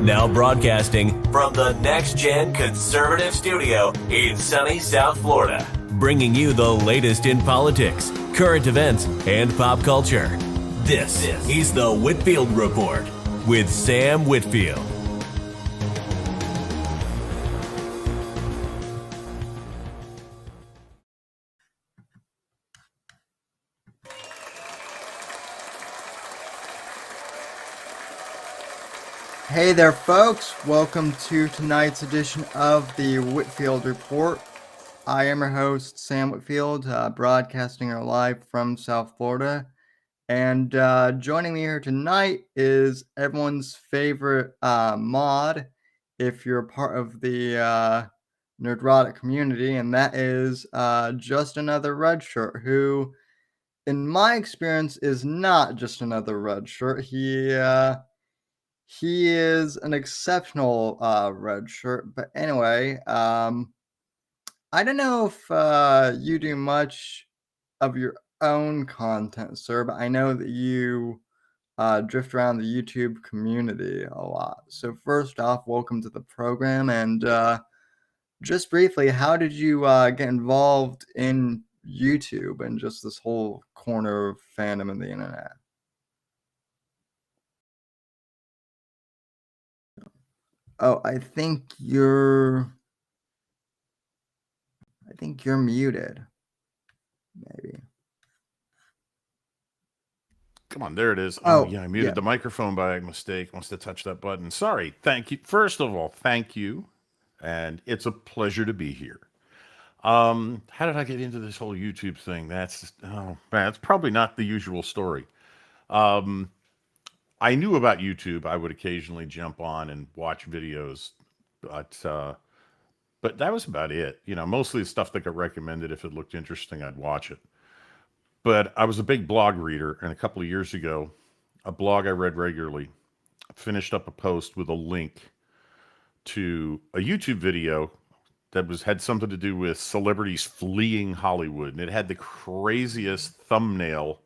Now broadcasting from the Next Gen Conservative Studio in sunny South Florida, bringing you the latest in politics, current events, and pop culture. This is the Whitfield Report with Sam Whitfield. Hey there, folks. Welcome to tonight's edition of the Whitfield Report. I am your host, Sam Whitfield, broadcasting live from South Florida. And joining me here tonight is everyone's favorite mod, if you're a part of the Nerdrotic community, and that is Just Another Redshirt, who, in my experience, is not just another Redshirt. He is an exceptional redshirt. But anyway, I don't know if you do much of your own content, sir, but I know that you drift around the YouTube community a lot. So first off, welcome to the program. And just briefly, how did you get involved in YouTube and just this whole corner of fandom in the internet? Oh, I think you're muted. Maybe. Come on, there it is. Oh yeah, I muted the microphone by mistake. Must have touched that button. Sorry. Thank you. First of all, thank you. And it's a pleasure to be here. How did I get into this whole YouTube thing? That's probably not the usual story. I knew about YouTube. I would occasionally jump on and watch videos, but that was about it. You know, mostly the stuff that got recommended. If it looked interesting, I'd watch it. But I was a big blog reader, and a couple of years ago, a blog I read regularly finished up a post with a link to a YouTube video that had something to do with celebrities fleeing Hollywood, and it had the craziest thumbnail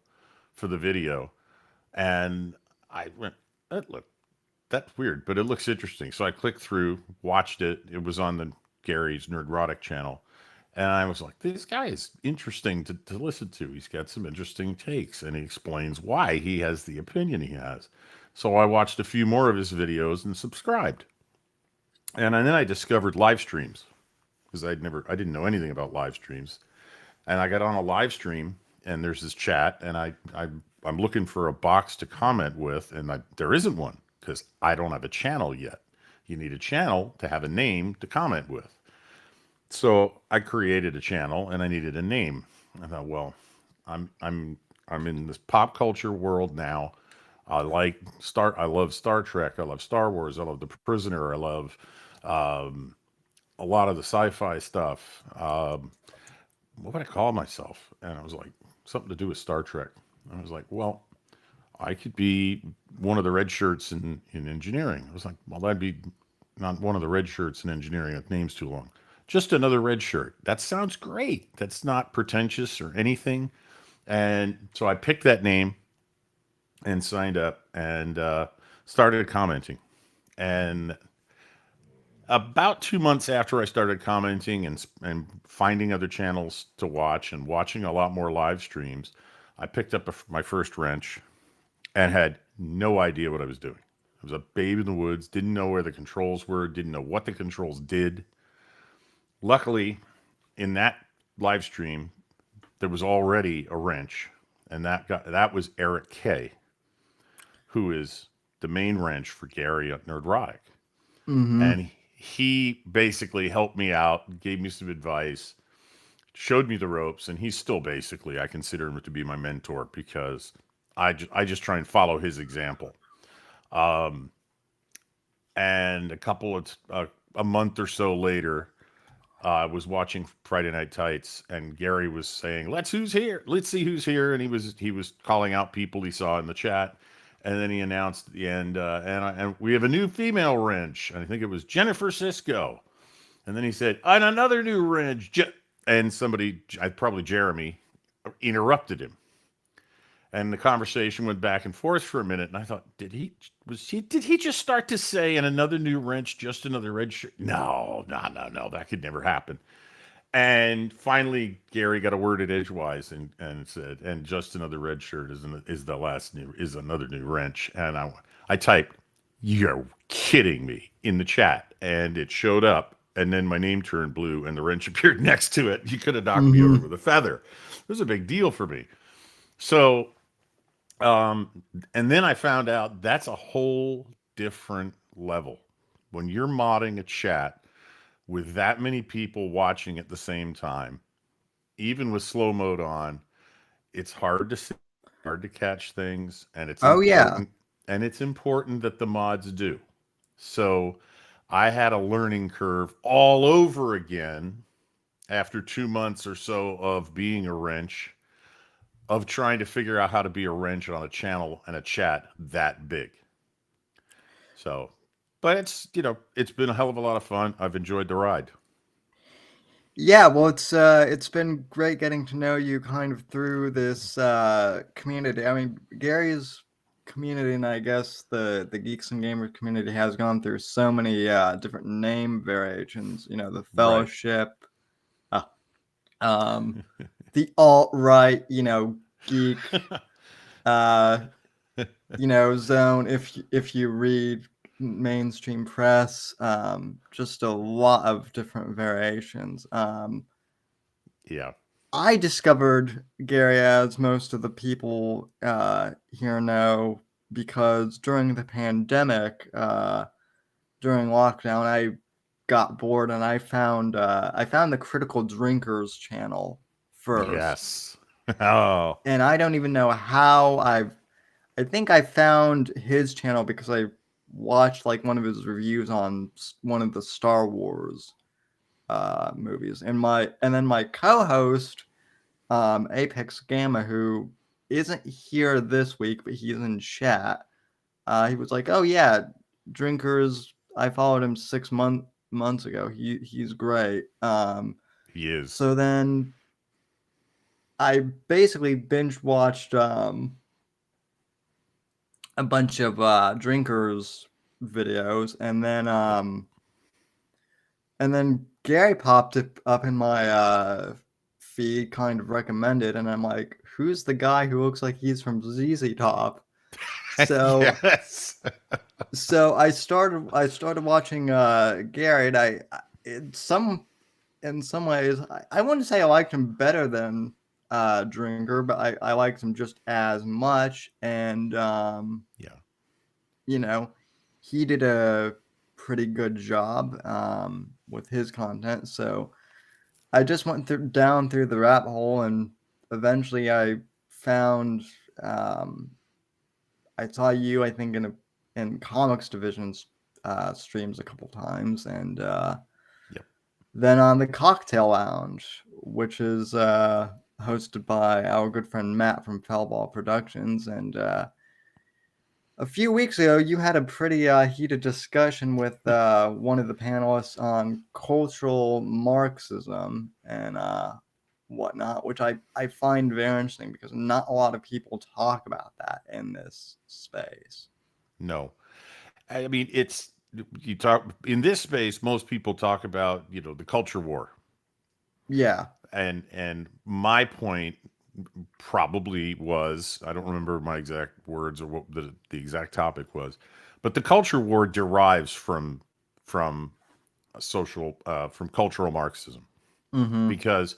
for the video. And I went, that's weird, but it looks interesting. So I clicked through, watched it. It was on the Gary's Nerdrotic channel. And I was like, this guy is interesting to listen to. He's got some interesting takes, and he explains why he has the opinion he has. So I watched a few more of his videos and subscribed. And then I discovered live streams, because I didn't know anything about live streams. And I got on a live stream, and there's this chat, and I'm looking for a box to comment with, and there isn't one, because I don't have a channel yet. You need a channel to have a name to comment with. So I created a channel, and I needed a name. I thought, well, I'm in this pop culture world now. I love Star Trek. I love Star Wars. I love The Prisoner. I love a lot of the sci-fi stuff. What would I call myself? And I was like, something to do with Star Trek. I was like, well, I could be one of the red shirts in engineering. I was like, well, that'd be not one of the red shirts in engineering. That name's too long. Just Another Red Shirt. That sounds great. That's not pretentious or anything. And so I picked that name and signed up and started commenting. And about 2 months after I started commenting and finding other channels to watch and watching a lot more live streams, I picked up my first wrench and had no idea what I was doing. I was a babe in the woods, didn't know where the controls were, didn't know what the controls did. Luckily, in that live stream, there was already a wrench, and that was Eric K, who is the main wrench for Gary at Nerdrotic. Mm-hmm. And he basically helped me out, gave me some advice, showed me the ropes, and he's still basically, I consider him to be my mentor, because I just try and follow his example. And a month or so later, I was watching Friday Night Tights, and Gary was saying, let's see who's here. And he was calling out people he saw in the chat. And then he announced at the end, and we have a new female wrench. And I think it was Jennifer Sisko. And then he said, and another new wrench. And somebody, probably Jeremy, interrupted him. And the conversation went back and forth for a minute, and I thought, did he just start to say, and another new wrench, just another red shirt? No, that could never happen. And finally, Gary got a word at edgewise and said, and just another red shirt is another new wrench. And I typed, "You're kidding me," in the chat, and it showed up. And then my name turned blue, and the wrench appeared next to it. You could have knocked me over with a feather. It was a big deal for me. So, and then I found out that's a whole different level. When you're modding a chat with that many people watching at the same time, even with slow mode on, it's hard to see, hard to catch things, and it's Oh yeah. important. And it's important that the mods do. So I had a learning curve all over again after 2 months or so of being a wrench, of trying to figure out how to be a wrench on a channel and a chat that big. So, but it's been a hell of a lot of fun. I've enjoyed the ride. Yeah, well, it's been great getting to know you kind of through this community. I mean, Gary's community, and I guess the Geeks and Gamers community has gone through so many different name variations. You know, the Right. Fellowship, the alt-right, geek, zone. If you read mainstream press, just a lot of different variations. Yeah. I discovered Gary, as most of the people here know, because during the pandemic, during lockdown, I got bored and I found the Critical Drinkers channel first, Yes. Oh, and I don't even know how I think I found his channel because I watched like one of his reviews on one of the Star Wars movies, and then my co-host, Apex Gamma, who isn't here this week, but he's in chat. He was like, "Oh yeah, Drinkers. I followed him 6 months ago. He's great." he is. So then I basically binge watched a bunch of Drinkers videos, and then Gary popped it up in my feed, kind of recommended, and I'm like, "Who's the guy who looks like he's from ZZ Top?" So Yes. so I started watching Gary, and in some ways I wouldn't say I liked him better than Drinker, but I liked him just as much, and Yeah. he did a pretty good job with his content. So I just went down through the rabbit hole, and eventually I found I saw you, I think, in comics divisions streams a couple times, and Yep. then on the Cocktail Lounge, which is hosted by our good friend Matt from Fellball Productions, and a few weeks ago, you had a pretty heated discussion with one of the panelists on cultural Marxism and whatnot, which I find very interesting because not a lot of people talk about that in this space. No. I mean, you talk in this space, most people talk about, the culture war. Yeah. And my point probably was, I don't remember my exact words or what the exact topic was, but the culture war derives from from cultural Marxism, Mm-hmm. because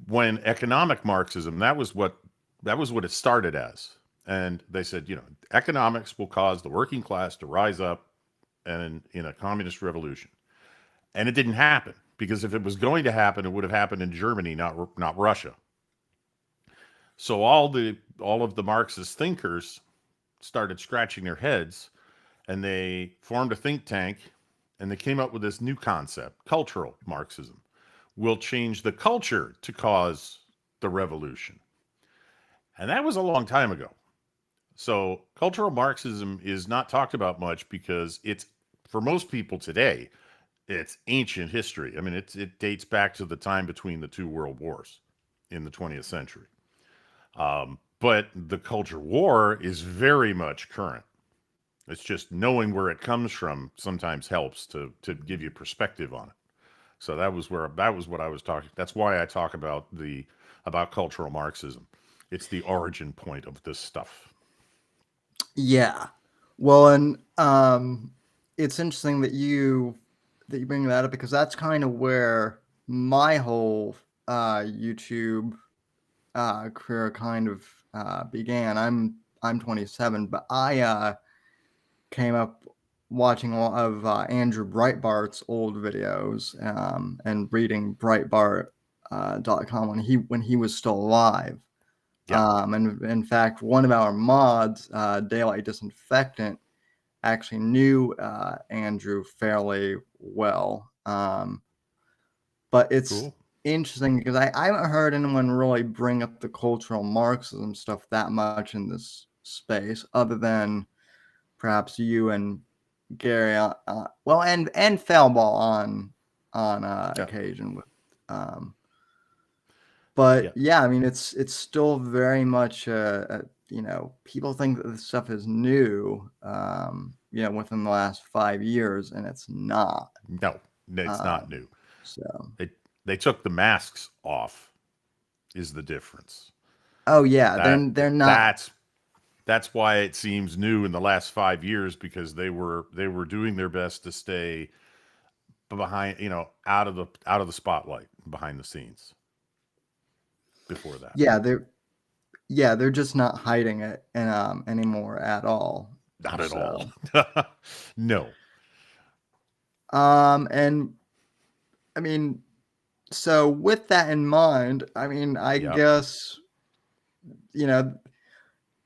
when economic Marxism, that was what it started as. And they said, economics will cause the working class to rise up and in a communist revolution. And it didn't happen, because if it was going to happen, it would have happened in Germany, not Russia. So all of the Marxist thinkers started scratching their heads, and they formed a think tank, and they came up with this new concept, cultural Marxism. Will change the culture to cause the revolution. And that was a long time ago. So cultural Marxism is not talked about much because it's, for most people today, it's ancient history. I mean, it dates back to the time between the two world wars in the 20th century. But the culture war is very much current. It's just knowing where it comes from sometimes helps to give you perspective on it. So that was what I was talking. That's why I talk about cultural Marxism. It's the origin point of this stuff. Yeah. Well, and it's interesting that you bring that up, because that's kind of where my whole YouTube career kind of began. I'm 27, but I came up watching a lot of Andrew Breitbart's old videos, and reading Breitbart.com when he was still alive. Yeah. And in fact, one of our mods, Daylight Disinfectant, actually knew Andrew fairly well. But it's Cool. interesting because I haven't heard anyone really bring up the cultural Marxism stuff that much in this space, other than perhaps you and Gary, well, and Failball on Yeah. occasion with. Yeah. But yeah, I mean, it's still very much, people think that this stuff is new, within the last 5 years, and it's not. No, it's not new. So, They took the masks off. Is the difference? oh yeah, That they're not. that's why it seems new in the last 5 years, because they were doing their best to stay behind, out of the spotlight, behind the scenes. Before that, They're just not hiding it anymore at all. not at all. So, No. and I mean, so with that in mind, I mean, I Yep. guess,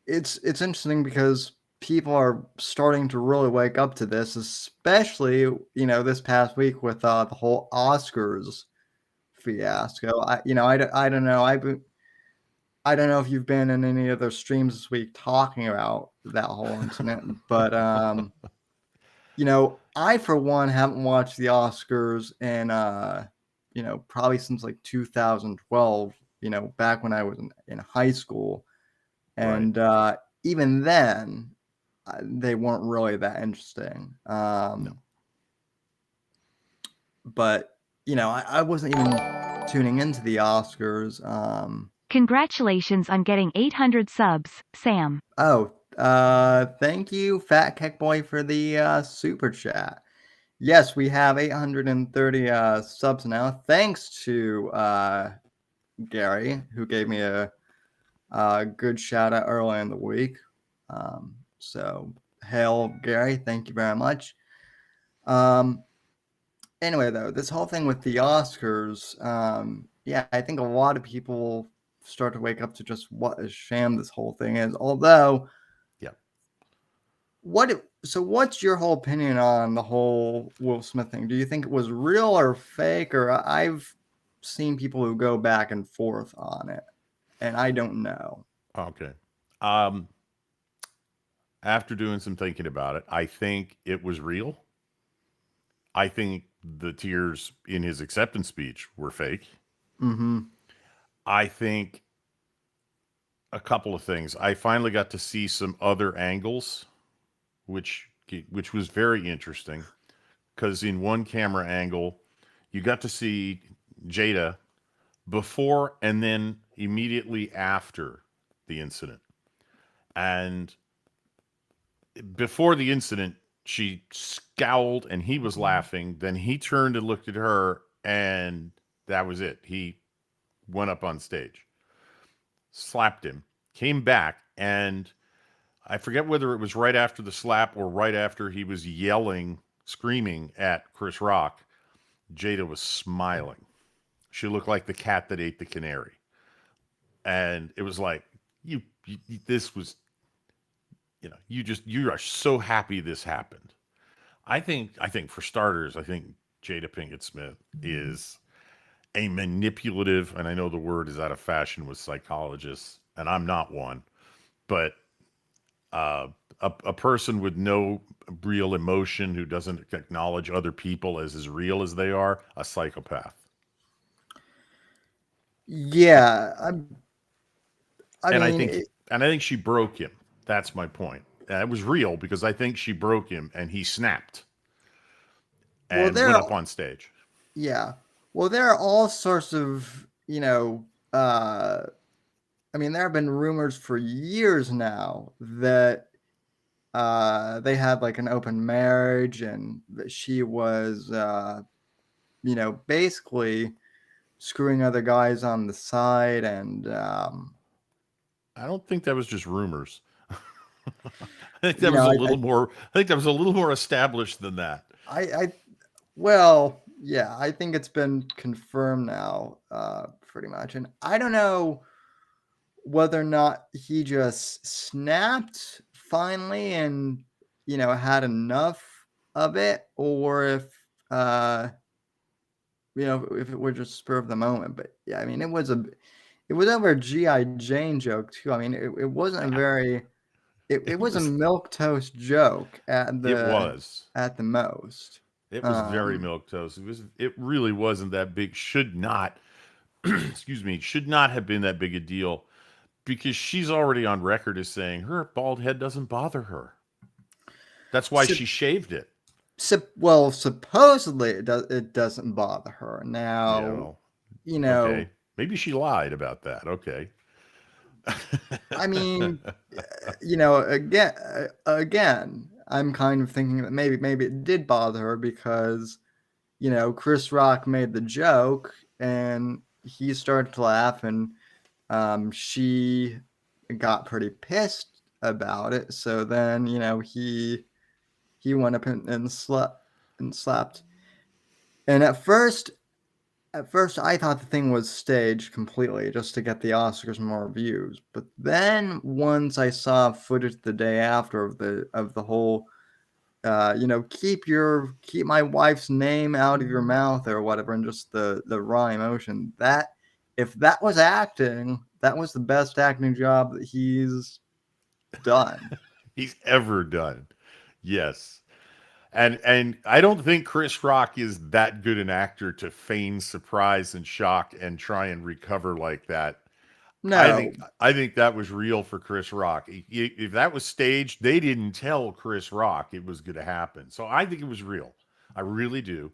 it's interesting because people are starting to really wake up to this, especially, this past week with the whole Oscars fiasco. I don't know. I don't know if you've been in any other streams this week talking about that whole incident, but I for one haven't watched the Oscars in probably since like 2012, back when I was in high school. And even then, they weren't really that interesting. No. But I wasn't even tuning into the Oscars. Congratulations on getting 800 subs, Sam. Oh, thank you, Fat Keck Boy, for the super chat. Yes, we have 830 subs now, thanks to Gary, who gave me a good shout out early in the week. So, hail, Gary. Thank you very much. Anyway, though, this whole thing with the Oscars, I think a lot of people start to wake up to just what a sham this whole thing is. Although, what's your whole opinion on the whole Will Smith thing? Do you think it was real or fake? Or I've seen people who go back and forth on it, and I don't know. Okay. After doing some thinking about it, I think it was real. I think the tears in his acceptance speech were fake. Mm-hmm. I think a couple of things. I finally got to see some other angles, which was very interesting, because in one camera angle, you got to see Jada before and then immediately after the incident. And before the incident, she scowled and he was laughing. Then he turned and looked at her, and that was it. He went up on stage, slapped him, came back, and I forget whether it was right after the slap or right after he was yelling, screaming at Chris Rock. Jada was smiling. She looked like the cat that ate the canary. And it was like, this was, you are so happy this happened. I think for starters, I think Jada Pinkett Smith is a manipulative, and I know the word is out of fashion with psychologists, and I'm not one, but a person with no real emotion, who doesn't acknowledge other people as real as they are, a psychopath. Yeah, I And I think she broke him. That's my point. And it was real because I think she broke him and he snapped Well, and went up on stage. yeah. Well, there are all sorts of, I mean, there have been rumors for years now that they had like an open marriage and that she was, basically screwing other guys on the side. And I don't think that was just rumors. I think you that was know, a little more. I think that was a little more established than that. well, yeah, I think it's been confirmed now, pretty much. And I don't know whether or not he just snapped finally and, had enough of it, or if it were just spur of the moment. But yeah, I mean, it was over a G.I. Jane joke too. I mean, it wasn't a very, it was a milquetoast joke It was. at the most. It was very milquetoast. It really wasn't that big. Should not, excuse me, should not have been that big a deal because she's already on record as saying her bald head doesn't bother her. That's why she shaved it. Well, supposedly it doesn't bother her. Now, Yeah, okay. Maybe she lied about that. Okay. I mean, again, I'm kind of thinking that maybe it did bother her because, Chris Rock made the joke and he started to laugh, and she got pretty pissed about it. So then, he went up and slapped. And at first I thought the thing was staged completely just to get the Oscars more views. But then once I saw footage the day after of the whole, keep my wife's name out of your mouth or whatever, and just the raw emotion, that if that was acting, that was the best acting job that he's done. He's ever done. Yes. And I don't think Chris Rock is that good an actor to feign surprise and shock and try and recover like that. No. I think that was real for Chris Rock. If that was staged, they didn't tell Chris Rock it was going to happen. So I think it was real. I really do.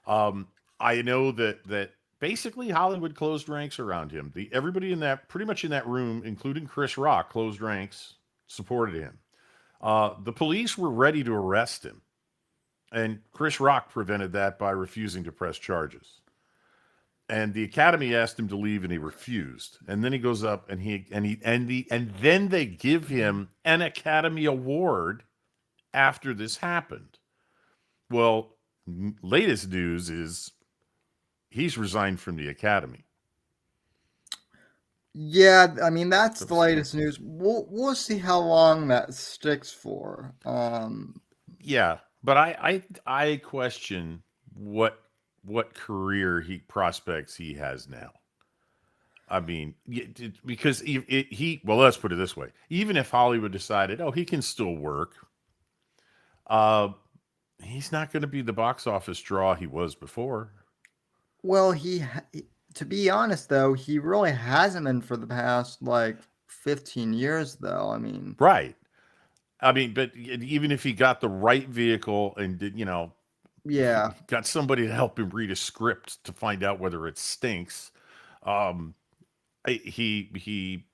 I know that basically Hollywood closed ranks around him. Everybody pretty much in that room, including Chris Rock, closed ranks, supported him. The police were ready to arrest him. And Chris Rock prevented that by refusing to press charges. And the Academy asked him to leave, and he refused. And then he goes up, and then they give him an Academy Award after this happened. Well, latest news is he's resigned from the Academy. Yeah, I mean that's the latest news. We'll see how long that sticks for. Yeah. But I question what career prospects he has now. I mean, because well, let's put it this way: even if Hollywood decided, oh, he can still work, he's not going to be the box office draw he was before. Well, to be honest though, he really hasn't been for the past like 15 years though. I mean, right. I mean, but even if he got the right vehicle and did, yeah, got somebody to help him read a script to find out whether it stinks, he'd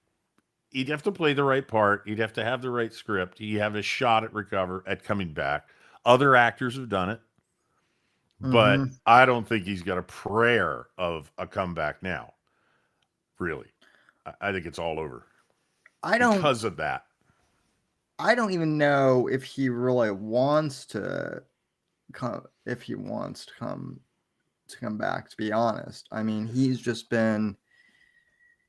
have to play the right part. He'd have to have the right script. He'd have a shot at coming back. Other actors have done it, but I don't think he's got a prayer of a comeback now. Really, I think it's all over. Because of that. I don't even know if he really wants to come. If he wants to come back, to be honest. I mean, he's just been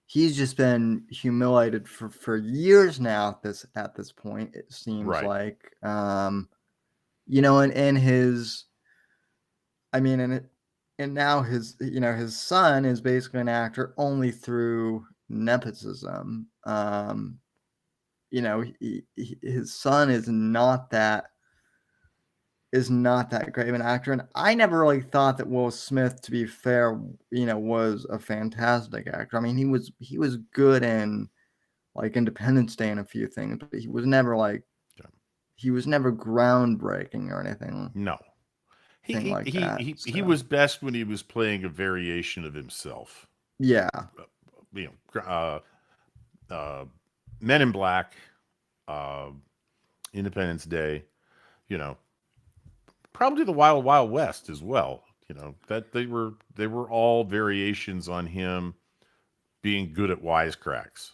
humiliated for years now. At this point, it seems like, and his, I mean, and now his son is basically an actor only through nepotism. His son is not that great of an actor, and I never really thought that Will Smith, to be fair, was a fantastic actor. I mean, he was good in like Independence Day and a few things, but he was never like he was never groundbreaking or anything. No. Thing like that. He was best when he was playing a variation of himself. Yeah. You know, Men in Black, Independence Day, you know, probably the Wild Wild West as well. You know, that they were all variations on him being good at wisecracks.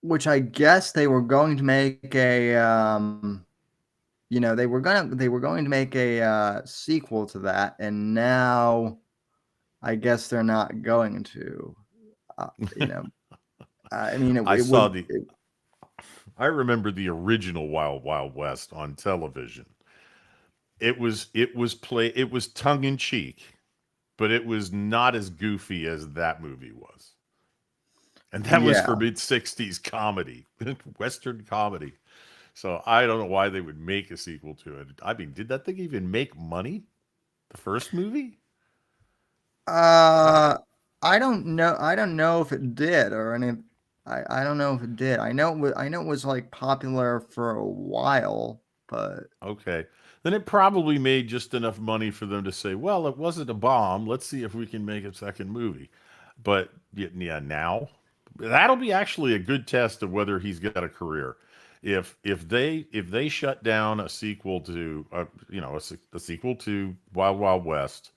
Which I guess they were going to make a they were going to make a sequel to that, and now I guess they're not going to. I mean, I remember the original Wild Wild West on television. It was tongue in cheek, but it was not as goofy as that movie was. And that was for mid-60s comedy, Western comedy. So I don't know why they would make a sequel to it. I mean, did that thing even make money? The first movie? I don't know. I don't know if it did or any. I don't know if it did. I know it was like popular for a while, but okay. Then it probably made just enough money for them to say, well, it wasn't a bomb. Let's see if we can make a second movie. But yeah, now that'll be actually a good test of whether he's got a career. If they shut down a sequel to a sequel to Wild Wild West,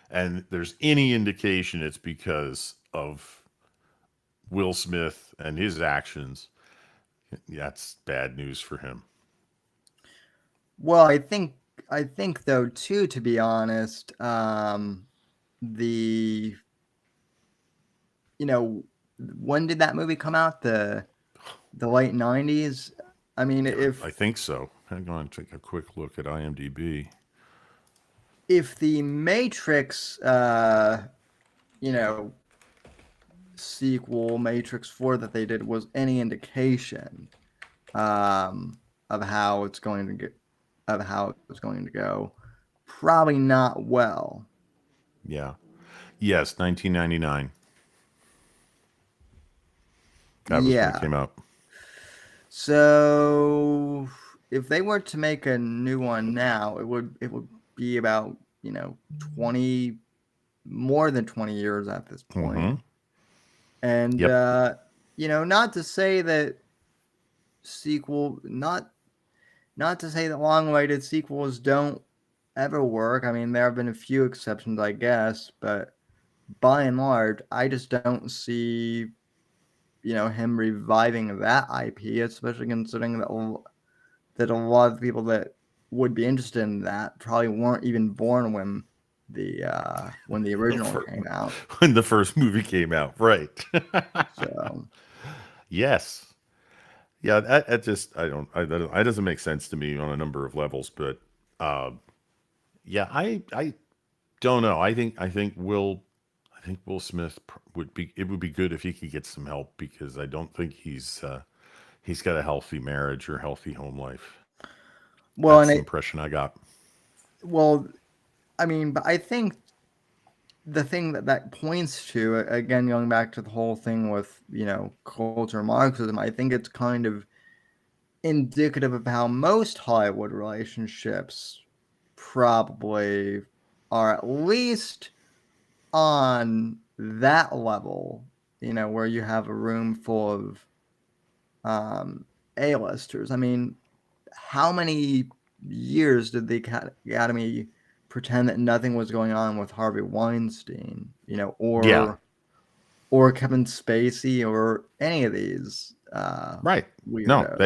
and there's any indication it's because of Will Smith and his actions, that's bad news for him. Well, I think though too, to be honest, when did that movie come out? The late 90s. I mean, I think so. Hang on, take a quick look at IMDb. If the Matrix, sequel, Matrix 4 that they did was any indication of how it's going to go, probably not well. Yeah. Yes, 1999. That was when it came out. So if they were to make a new one now, it would be about, 20, more than 20 years at this point. Mm-hmm. And, not to say that not to say that long-awaited sequels don't ever work. I mean, there have been a few exceptions, I guess, but by and large, I just don't see, him reviving that IP, especially considering that a lot of people that would be interested in that probably weren't even born when the original came out. When the first movie came out, right? So, yes. Yeah, that just that doesn't make sense to me on a number of levels, but yeah, I don't know. I think Will Smith would be good if he could get some help, because I don't think he's got a healthy marriage or healthy home life. Well, that's the impression I got. Well, I mean, but I think the thing that points to, again, going back to the whole thing with, culture Marxism, I think it's kind of indicative of how most Hollywood relationships probably are, at least on that level, where you have a room full of A-listers. I mean, how many years did the Academy pretend that nothing was going on with Harvey Weinstein, or Kevin Spacey, or any of these right weirdos? No,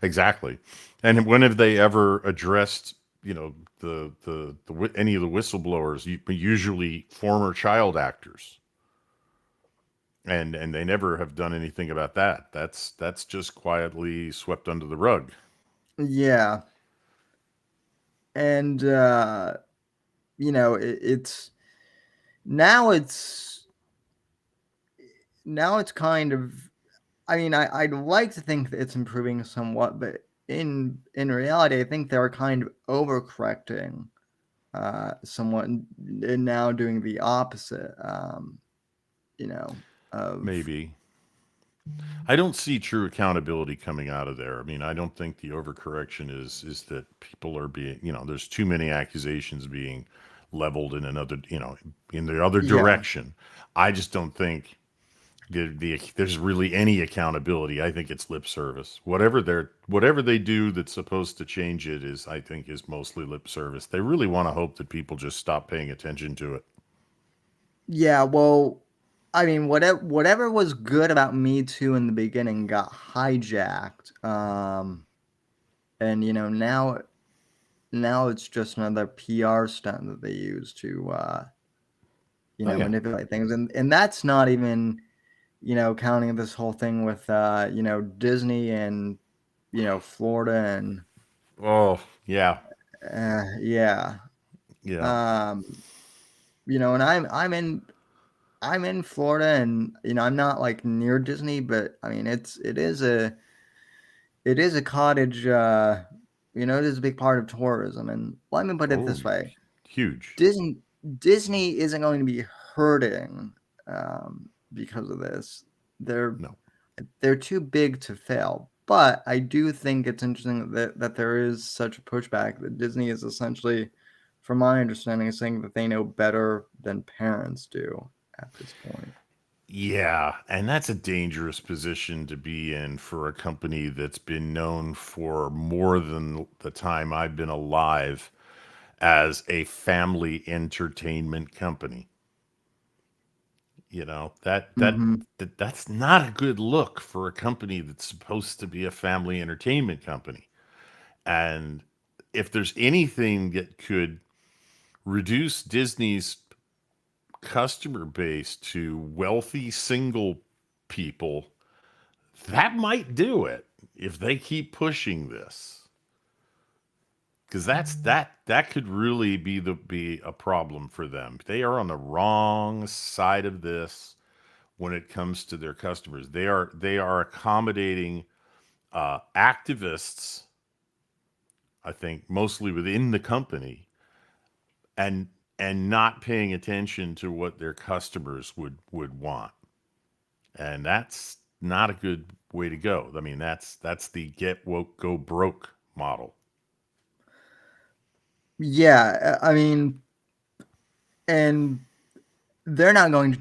exactly. And when have they ever addressed any of the whistleblowers, usually former child actors, and they never have done anything about that. That's just quietly swept under the rug. Yeah. And it's kind of, I mean, I'd like to think that it's improving somewhat, but in reality, I think they're kind of overcorrecting somewhat, and now doing the opposite. Of maybe. I don't see true accountability coming out of there. I mean, I don't think the overcorrection is that people are being, there's too many accusations being leveled in another, in the other Yeah. direction. I just don't think there's really any accountability. I think it's lip service. Whatever they do that's supposed to change it is, I think, is mostly lip service. They really want to hope that people just stop paying attention to it. Yeah, well, I mean, whatever was good about Me Too in the beginning got hijacked. And now it's just another PR stunt that they use to Oh yeah. manipulate things. And that's not even, counting this whole thing with Disney and Florida and Oh yeah. yeah. Yeah. Um, and I'm in Florida, and I'm not like near Disney, but I mean it is a cottage. It is a big part of tourism, and let me put it Oh, this way: huge. Disney isn't going to be hurting because of this. They're No. they're too big to fail. But I do think it's interesting that there is such a pushback that Disney is essentially, from my understanding, saying that they know better than parents do at this point. Yeah, and that's a dangerous position to be in for a company that's been known for more than the time I've been alive as a family entertainment company. You know, Mm-hmm. that's not a good look for a company that's supposed to be a family entertainment company. And if there's anything that could reduce Disney's customer base to wealthy single people, that might do it if they keep pushing this. Because that could really be a problem for them. They are on the wrong side of this when it comes to their customers. They are accommodating activists, I think, mostly within the company, and not paying attention to what their customers would want. And that's not a good way to go. I mean, that's the get woke go broke model. Yeah, I mean, and they're not going to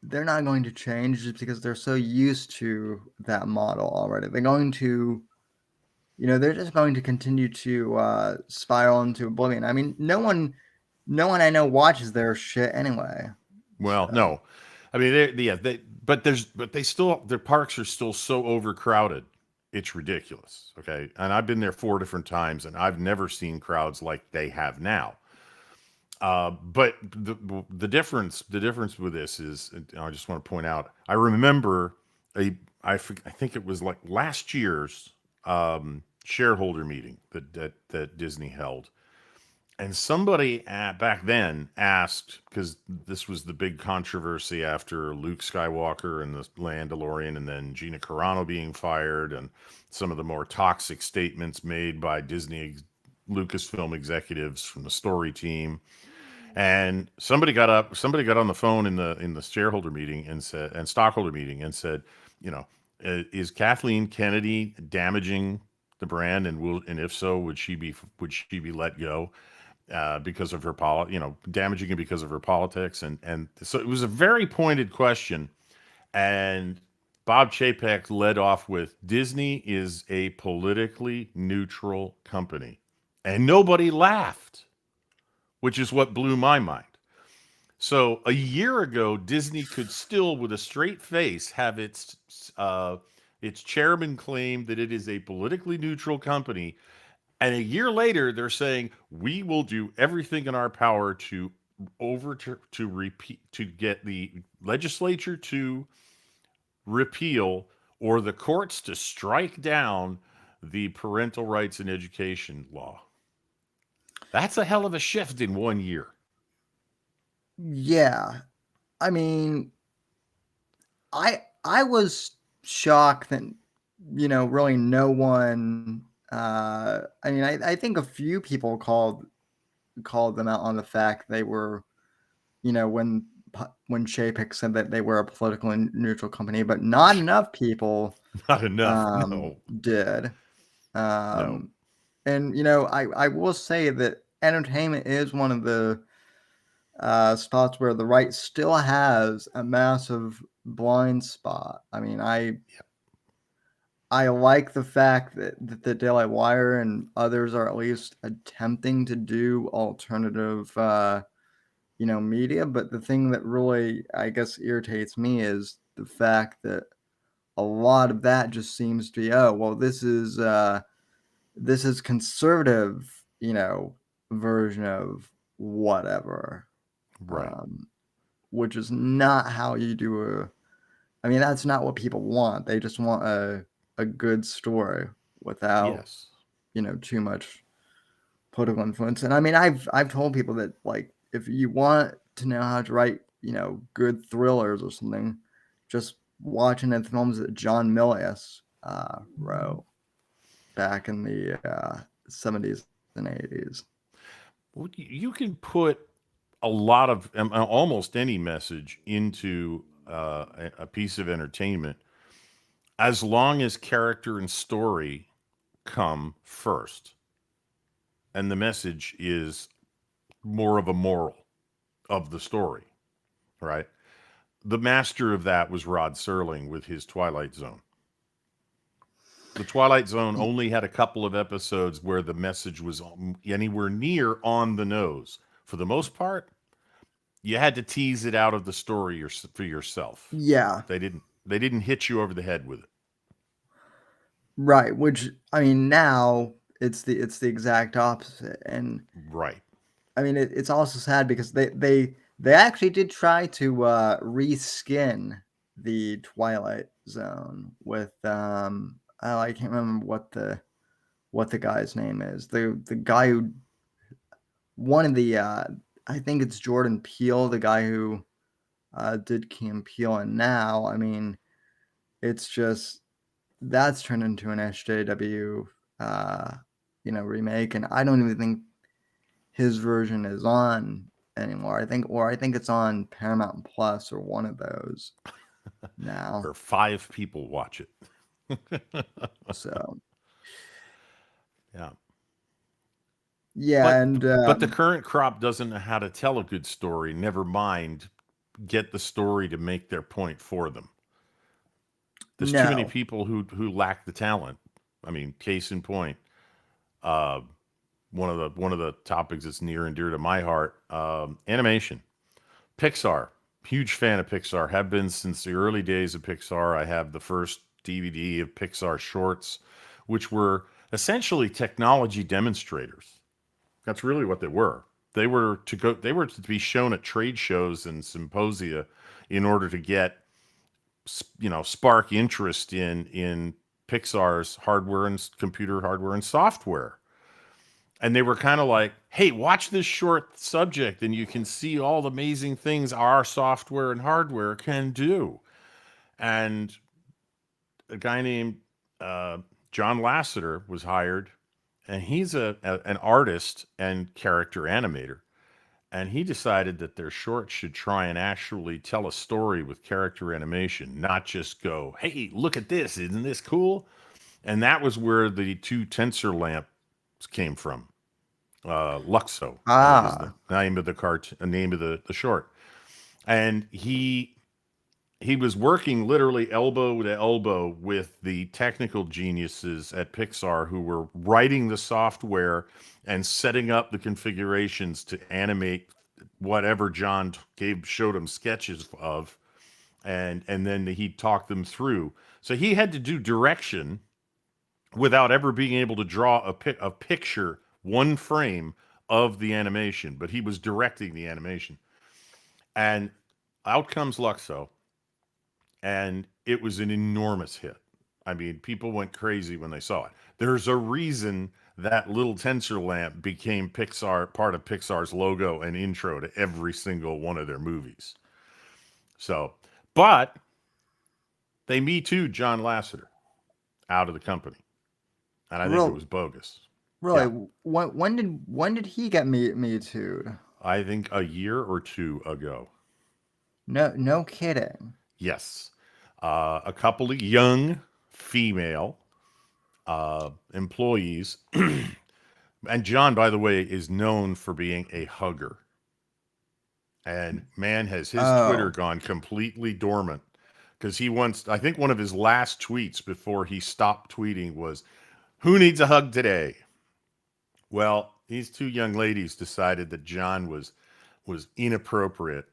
they're not going to change just because they're so used to that model already. They're just going to continue to spiral into oblivion. I mean, no one I know watches their shit anyway. Well, So, no, I mean, but they still, their parks are still so overcrowded. It's ridiculous. Okay, and I've been there 4 different times, and I've never seen crowds like they have now. But the difference with this is, and I just want to point out, I remember I think it was like last year's shareholder meeting that Disney held, and somebody back then asked, because this was the big controversy after Luke Skywalker and the Mandalorian, and then Gina Carano being fired, and some of the more toxic statements made by Disney Lucasfilm executives from the story team. And somebody got on the phone in the shareholder meeting and said, and stockholder meeting, and said, you know, is Kathleen Kennedy damaging the brand, and if so, would she be let go because of her damaging it because of her politics? And so it was a very pointed question. And Bob Chapek led off with, Disney is a politically neutral company, and nobody laughed, which is what blew my mind. So a year ago, Disney could still, with a straight face, have its chairman claim that it is a politically neutral company, and a year later, they're saying, we will do everything in our power to repeat, to get the legislature to repeal, or the courts to strike down, the parental rights and education law. That's a hell of a shift in 1 year. yeah. I mean, I was shocked that really no one. I mean, I think a few people called them out on the fact they were, when when Chapek said that they were a politically neutral company, but not enough people Not enough. No. did. No. And I will say that entertainment is one of the spots where the right still has a massive blind spot. I mean, I like the fact that the Daily Wire and others are at least attempting to do alternative, media. But the thing that really, I guess, irritates me is the fact that a lot of that just seems to be, oh, well, this is conservative, version of whatever, Right. which is not how you do I mean, that's not what people want. They just want a good story without, Yes. too much political influence. And I mean, I've told people that, like, if you want to know how to write, good thrillers or something, just watching the films that John Milius wrote back in the 70s and 80s. Well, you can put a lot of almost any message into a piece of entertainment as long as character and story come first, and the message is more of a moral of the story, right? The master of that was Rod Serling with his Twilight Zone. The Twilight Zone only had a couple of episodes where the message was anywhere near on the nose. For the most part, you had to tease it out of the story for yourself. Yeah. They didn't hit you over the head with it. Right, which I mean now it's the exact opposite. And Right. I mean it's also sad because they actually did try to reskin the Twilight Zone with I can't remember what the guy's name is. The guy who one of the I think it's Jordan Peele, the guy who did Key and Peele. And now I mean it's just that's turned into an SJW remake, and I don't even think his version is on anymore. I think it's on Paramount Plus or one of those now. Where 5 people watch it. So Yeah. yeah, and But the current crop doesn't know how to tell a good story, never mind get the story to make their point for them. There's too many no, people who lack the talent. I mean, case in point, uh, one of the topics that's near and dear to my heart, animation. Pixar, huge fan of Pixar. Have been since the early days of Pixar. I have the first DVD of Pixar shorts, which were essentially technology demonstrators. That's really what they were. They were to be shown at trade shows and symposia in order to get spark interest in Pixar's hardware and computer hardware and software. And they were kind of like, hey, watch this short subject and you can see all the amazing things our software and hardware can do. And a guy named John Lasseter was hired, and he's an artist and character animator. And he decided that their shorts should try and actually tell a story with character animation, not just go, hey, look at this. Isn't this cool? And that was where the 2 tensor lamps came from. Luxo is the name of the name of the short. And he was working literally elbow to elbow with the technical geniuses at Pixar who were writing the software and setting up the configurations to animate whatever John showed him sketches of, and then he talked them through. So he had to do direction without ever being able to draw a picture, one frame of the animation, but he was directing the animation. And out comes Luxo, and it was an enormous hit. I mean, people went crazy when they saw it. There's a reason that little tensor lamp became part of Pixar's logo and intro to every single one of their movies. So, but they Me Too'd John Lasseter out of the company, and I think it was bogus. Really, Yeah. when did he get Me Too'd? I think a year or 2 ago. No kidding. Yes. A couple of young female employees. And John, by the way, is known for being a hugger. And man, has his Twitter Oh, gone completely dormant. Because I think one of his last tweets before he stopped tweeting was, "Who needs a hug today?" Well, these two young ladies decided that John was inappropriate,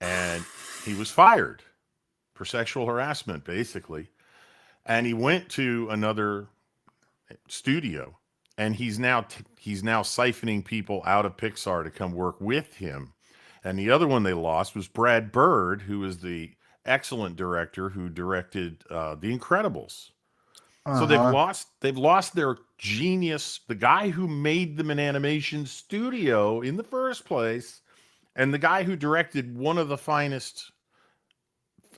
and he was fired for sexual harassment, basically. And he went to another studio, and he's now siphoning people out of Pixar to come work with him. And the other one they lost was Brad Bird, who is the excellent director who directed The Incredibles. So uh-huh. they've lost their genius, the guy who made them an animation studio in the first place, and the guy who directed one of the finest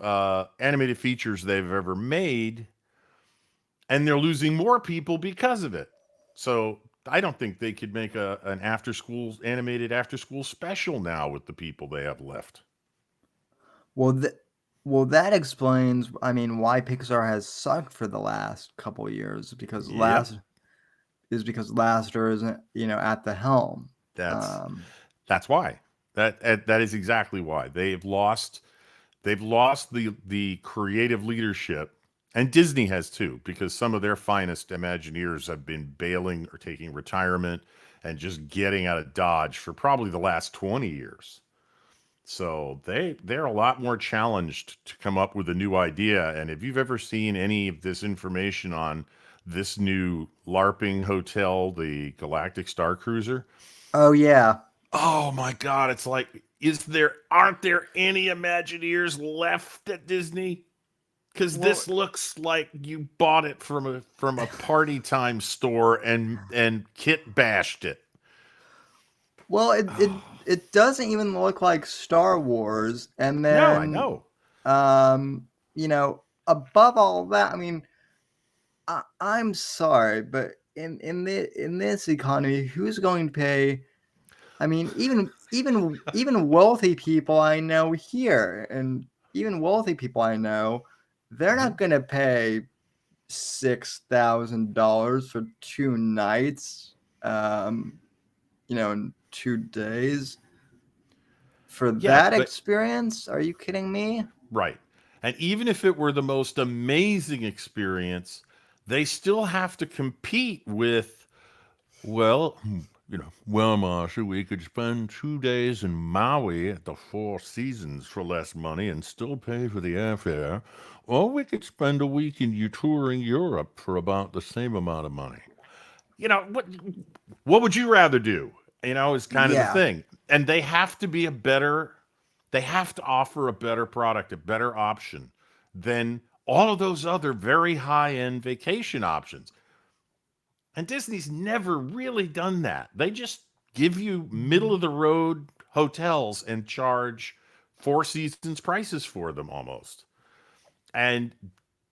animated features they've ever made, and they're losing more people because of it. So I don't think they could make an animated after school special now with the people they have left. Well, well, that explains, I mean, why Pixar has sucked for the last couple years because Yep, Lasseter isn't, at the helm. that's Um, that's why. That is exactly why they've lost the creative leadership, and Disney has too, because some of their finest Imagineers have been bailing or taking retirement and just getting out of Dodge for probably the last 20 years. So they're a lot more challenged to come up with a new idea. And if you've ever seen any of this information on this new LARPing hotel, the Galactic Star Cruiser, oh yeah. oh my God, it's like, aren't there any Imagineers left at Disney? Because Well, this looks like you bought it from a party time store and kit bashed it. well, it doesn't even look like Star Wars. And No, I then, know. above all that, I mean, I'm sorry, but in this economy, who's going to pay? I mean, even wealthy people I know here, and even wealthy people I know, they're Mhm. not going to pay $6,000 for 2 nights, in 2 days for Yeah, that but experience. Are you kidding me? right. And even if it were the most amazing experience, they still have to compete with, well, well, Marsha, we could spend 2 days in Maui at the Four Seasons for less money and still pay for the airfare, or we could spend a week in you touring Europe for about the same amount of money. You know, what would you rather do? Is kind of the Yeah. thing. And they have to offer a better product, a better option than all of those other very high end vacation options. And Disney's never really done that. They just give you middle of the road hotels and charge Four Seasons prices for them almost. And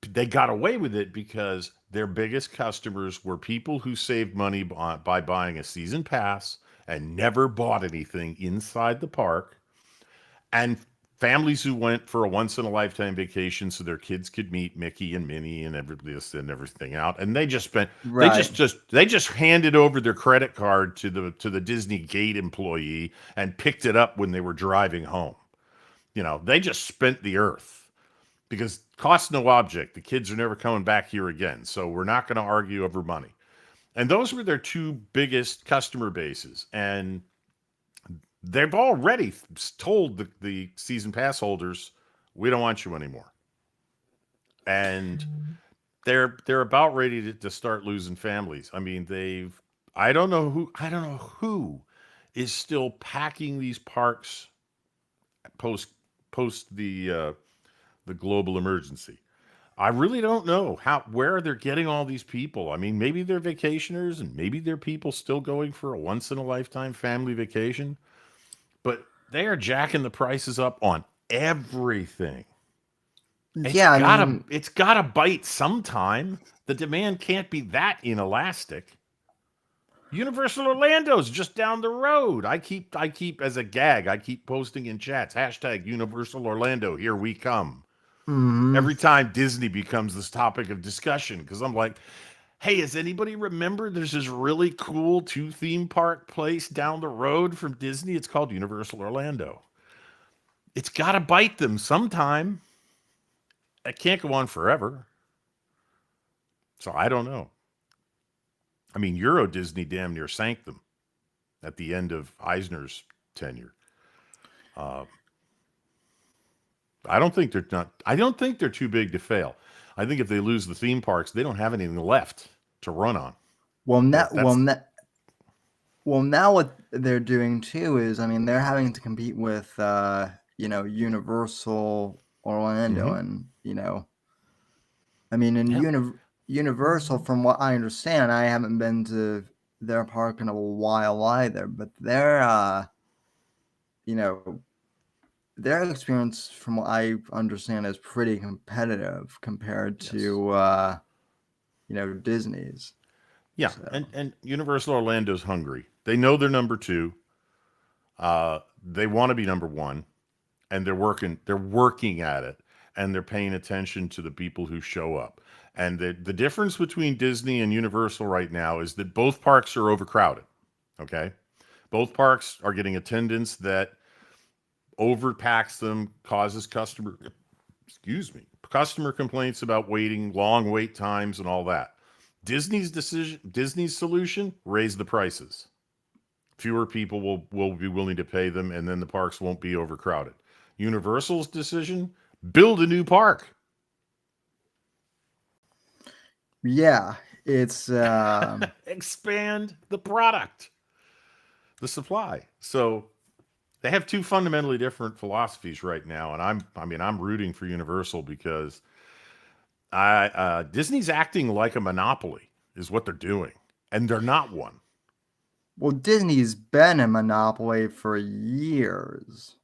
they got away with it because their biggest customers were people who saved money by buying a season pass and never bought anything inside the park, and families who went for a once in a lifetime vacation so their kids could meet Mickey and Minnie and everything out. And they just spent Right. they just handed over their credit card to the Disney Gate employee and picked it up when they were driving home. They just spent the earth because cost no object. The kids are never coming back here again. So we're not going to argue over money. And those were their two biggest customer bases. And they've already told the season pass holders, we don't want you anymore. And they're about ready to start losing families. I mean, I don't know who is still packing these parks post post the global emergency. I really don't know where they're getting all these people. I mean, maybe they're vacationers and maybe they're people still going for a once in a lifetime family vacation, but they are jacking the prices up on everything. It's Yeah, I gotta mean, it's gotta bite sometime. The demand can't be that inelastic. Universal Orlando's just down the road. I keep as a gag, I keep posting in chats, hashtag Universal Orlando, here we come. Mm-hmm. Every time Disney becomes this topic of discussion, because I'm like, hey, does anybody remember there's this really cool 2 theme park place down the road from Disney? It's called Universal Orlando. It's got to bite them sometime. It can't go on forever. So I don't know. I mean, Euro Disney damn near sank them at the end of Eisner's tenure. I don't think they're too big to fail. I think if they lose the theme parks, they don't have anything left to run on. Now what they're doing too is, I mean, they're having to compete with Universal Orlando, and I mean, in Universal, from what I understand, I haven't been to their park in a while either, but their their experience, from what I understand, is pretty competitive compared to Disney's. Yeah, So. and Universal Orlando's hungry. They know they're number 2. They want to be number 1, and they're working at it, and they're paying attention to the people who show up. And the difference between Disney and Universal right now is that both parks are overcrowded. Okay, both parks are getting attendance that overpacks them, causes customer complaints about long wait times and all that. Disney's solution: raise the prices. Fewer people will be willing to pay them, and then the parks won't be overcrowded. Universal's decision: build a new park. Yeah, it's expand the product, the supply. So they have 2 fundamentally different philosophies right now, and I'm rooting for Universal because Disney's acting like a monopoly is what they're doing, and they're not one. Well, Disney's been a monopoly for years.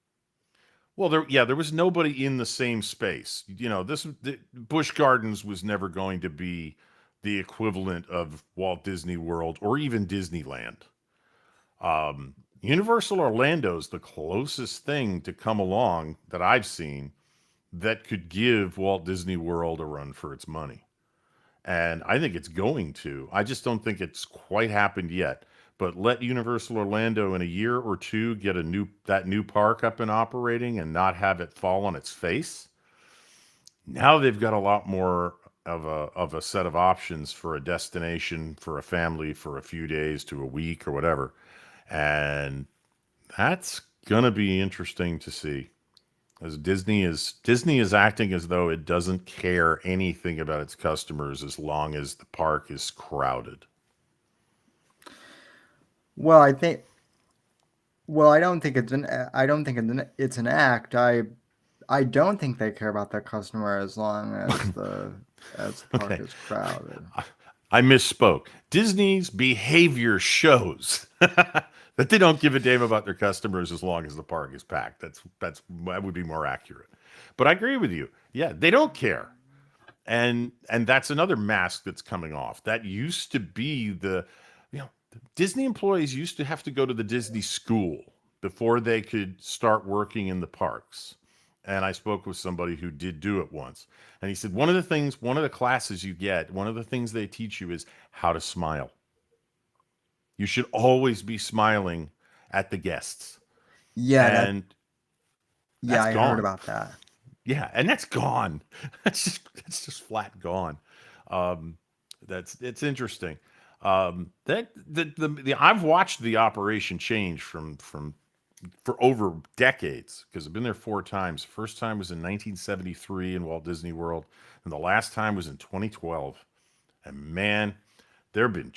Well, there was nobody in the same space. Busch Gardens was never going to be the equivalent of Walt Disney World or even Disneyland. Universal Orlando's the closest thing to come along that I've seen that could give Walt Disney World a run for its money. And I think it's going to. I just don't think it's quite happened yet. But let Universal Orlando in a year or 2 get that new park up and operating and not have it fall on its face. Now they've got a lot more of a set of options for a destination, for a family, for a few days to a week or whatever. And that's going to be interesting to see. As Disney is acting as though it doesn't care anything about its customers as long as the park is crowded. Well, I don't think it's an act. I don't think they care about their customer as long as the park is crowded. I misspoke. Disney's behavior shows that they don't give a damn about their customers as long as the park is packed. That would be more accurate. But I agree with you. Yeah, they don't care. And that's another mask that's coming off. That used to be Disney employees used to have to go to the Disney school before they could start working in the parks. And I spoke with somebody who did do it once. And he said, one of the classes you get, one of the things they teach you is how to smile. You should always be smiling at the guests. Yeah. I gone. heard about that. Yeah. And that's gone. It's just flat gone. It's interesting. I've watched the operation change for over decades because I've been there 4 times. The first time was in 1973 in Walt Disney World, and the last time was in 2012. And man, there have been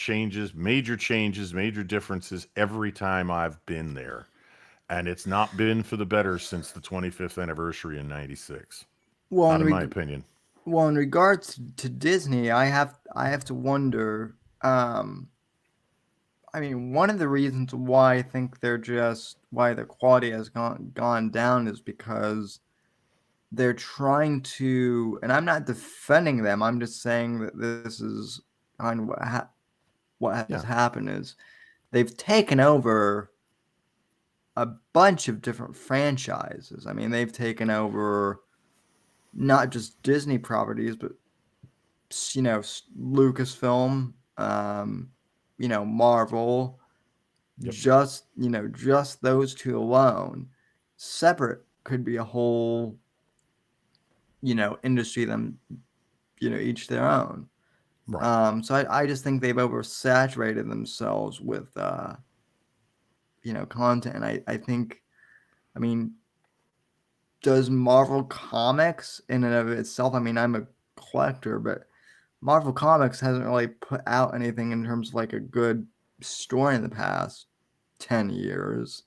major differences every time I've been there. And it's not been for the better since the 25th anniversary in 96. Well, not in my opinion. Well, in regards to Disney, I have to wonder. I mean, one of the reasons why I think why the quality has gone down is because they're trying to, and I'm not defending them. I'm just saying that this is kind of what has happened is they've taken over a bunch of different franchises. I mean, they've taken over not just Disney properties, but Lucasfilm, Marvel, Yep. just those two alone. Separate could be a whole, industry them, each their own. Right. So I just think they've oversaturated themselves with, content. And I think, I mean, does Marvel Comics in and of itself, I mean, I'm a collector, but Marvel Comics hasn't really put out anything in terms of like a good story in the past 10 years.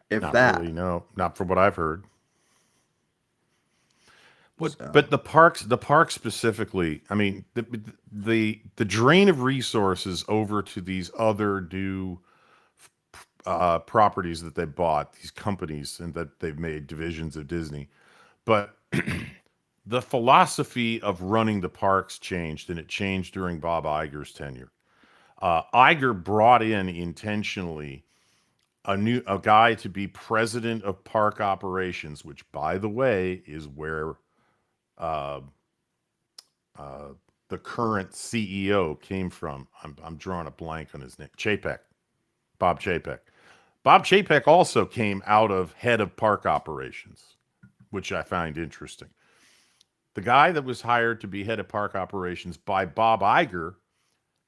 If Not that. really, no. Not from what I've heard. So. But the parks specifically, I mean, the drain of resources over to these other new properties that they bought, these companies, and that they've made divisions of Disney. But the philosophy of running the parks changed, and it changed during Bob Iger's tenure. Iger brought in intentionally a guy to be president of park operations, which, by the way, is where uh, the current CEO came from. I'm drawing a blank on his name. Chapek, Bob Chapek. Bob Chapek also came out of head of park operations, which I find interesting. The guy that was hired to be head of park operations by Bob Iger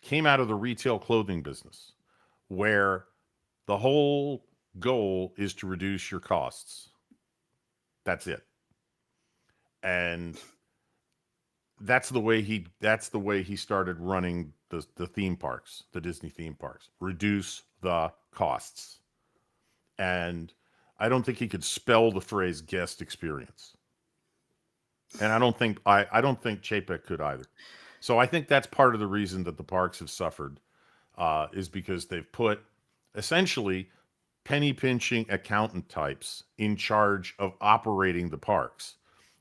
came out of the retail clothing business, where the whole goal is to reduce your costs. That's it. And that's the way he started running the theme parks, the Disney theme parks. Reduce the costs. And I don't think he could spell the phrase guest experience. And I don't think Chapek could either. So I think that's part of the reason that the parks have suffered, is because they've put essentially penny pinching accountant types in charge of operating the parks.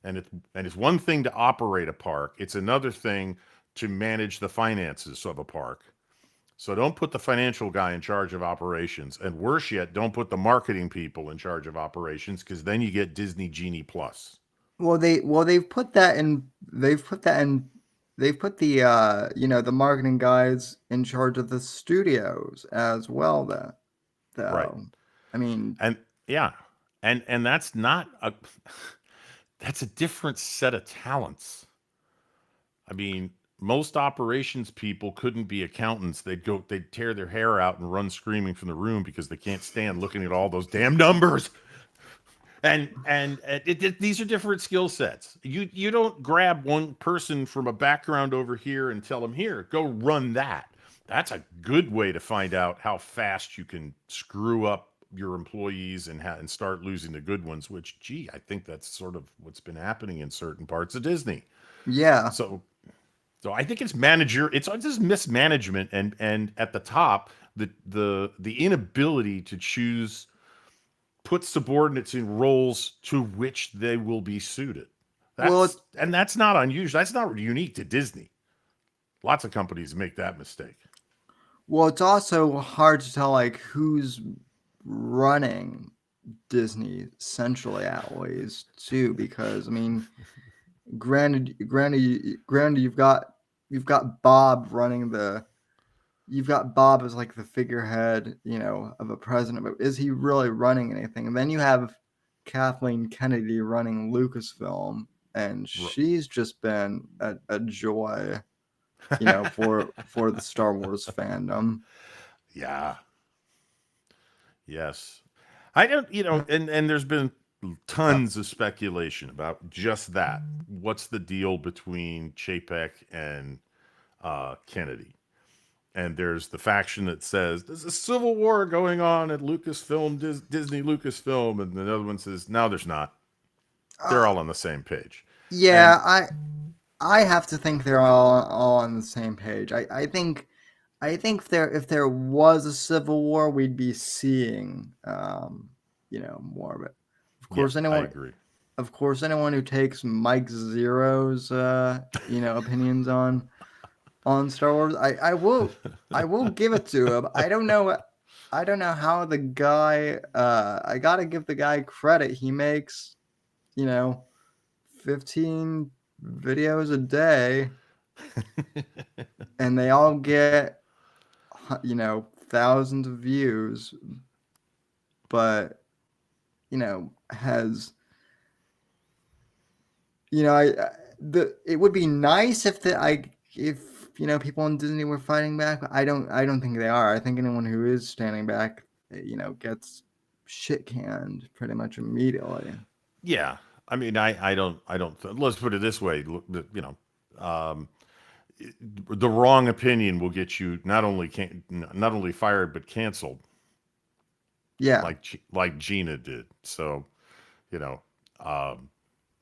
And it's one thing to operate a park. It's another thing to manage the finances of a park. So don't put the financial guy in charge of operations, and worse yet, don't put the marketing people in charge of operations, because then you get Disney Genie Plus. They've put the the marketing guys in charge of the studios as well, though. Right. I mean, And yeah. And that's not that's a different set of talents. I mean, most operations people couldn't be accountants. They'd tear their hair out and run screaming from the room because they can't stand looking at all those damn numbers. And these are different skill sets. You don't grab one person from a background over here and tell them, here, go run that. That's a good way to find out how fast you can screw up your employees and start losing the good ones, which, gee, I think that's sort of what's been happening in certain parts of Disney. yeah. So I think it's just mismanagement, and at the top, the inability to put subordinates in roles to which they will be suited. That's not unusual. That's not unique to Disney. Lots of companies make that mistake. Well, it's also hard to tell like who's running Disney centrally always too, because I mean, granted, you've got Bob running you've got Bob as like the figurehead, of a president, but is he really running anything? And then you have Kathleen Kennedy running Lucasfilm, and she's just been a joy, for the Star Wars fandom. Yeah. Yes. I don't, and there's been tons of speculation about just that. What's the deal between Chapek and Kennedy? And there's the faction that says there's a civil war going on at Lucasfilm, Disney Lucasfilm, and the other one says no, there's not. They're all on the same page. Yeah, I have to think they're all on the same page. I think if there was a civil war, we'd be seeing more of it. Of course, I agree. Of course, anyone who takes Mike Zero's opinions on on Star Wars. I will give it to him. I don't know how the guy. I gotta give the guy credit. He makes, 15 videos a day, and they all get, thousands of views. But has it would be nice if people in Disney were fighting back. But I don't think they are. I think anyone who is standing back, gets shit canned pretty much immediately. Yeah, I mean, let's put it this way. The wrong opinion will get you not only fired but canceled, Yeah. like Gina did. So, you know, um,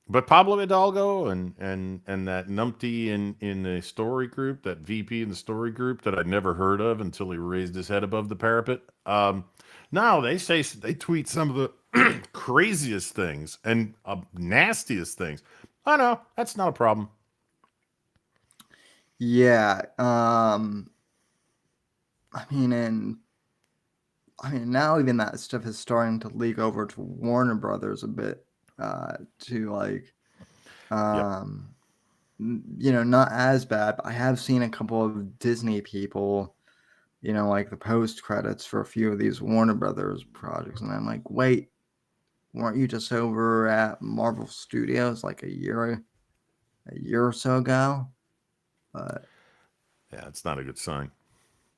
but Pablo Hidalgo and that numpty in the story group, that VP in the story group that I'd never heard of until he raised his head above the parapet. No, they tweet some of the craziest things and nastiest things. I know that's not a problem. Yeah. I mean, now even that stuff is starting to leak over to Warner Brothers a bit, to like, Yep. not as bad. But I have seen a couple of Disney people, like the post credits for a few of these Warner Brothers projects, and I'm like, wait, weren't you just over at Marvel Studios like a year or so ago? But Yeah, it's not a good sign.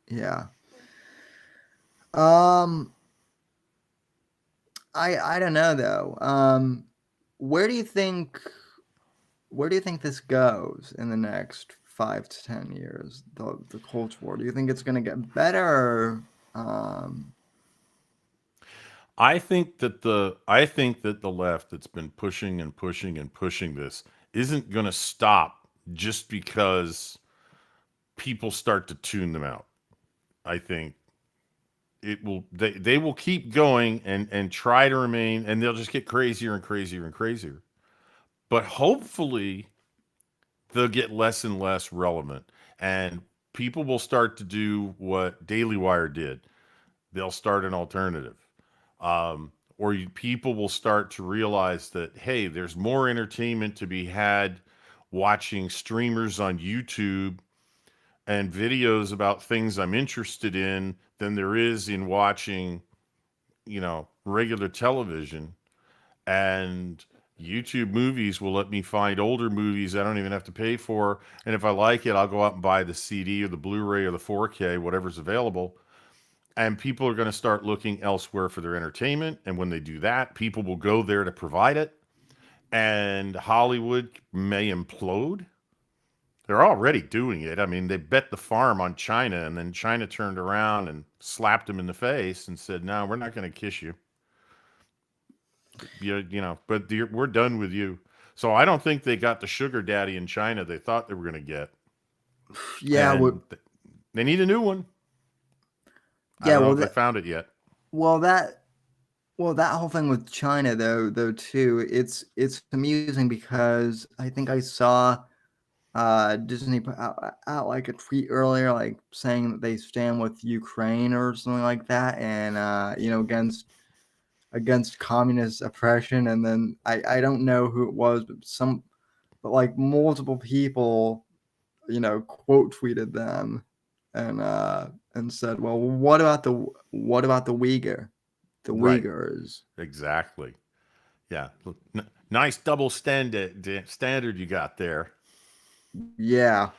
yeah. Um, I don't know though. Where do you think this goes in the next 5 to 10 years? The Culture War. Do you think it's going to get better? Or, I think that the left that's been pushing and pushing and pushing this isn't going to stop just because people start to tune them out. I think they will keep going and try to remain, and they'll just get crazier and crazier and crazier. But hopefully they'll get less and less relevant, and people will start to do what Daily Wire did. They'll start an alternative. People will start to realize that, hey, there's more entertainment to be had watching streamers on YouTube and videos about things I'm interested in than there is in watching, regular television. And YouTube movies will let me find older movies I don't even have to pay for. And if I like it, I'll go out and buy the CD or the Blu-ray or the 4K, whatever's available. And people are going to start looking elsewhere for their entertainment. And when they do that, people will go there to provide it. And Hollywood may implode. They're already doing it. I mean, they bet the farm on China, and then China turned around and slapped them in the face and said, "No, we're not going to kiss you. We're done with you." So I don't think they got the sugar daddy in China they thought they were going to get. yeah. And they need a new one. I Yeah. don't know Well, if they found it yet. well, that whole thing with China, though, too, it's amusing because I think I saw Disney put out like a tweet earlier, like saying that they stand with Ukraine or something like that, and against communist oppression. And then I don't know who it was, but like multiple people, quote tweeted them, and said, well, what about the Right. Uyghurs? Exactly. Yeah. Nice double standard you got there. Yeah,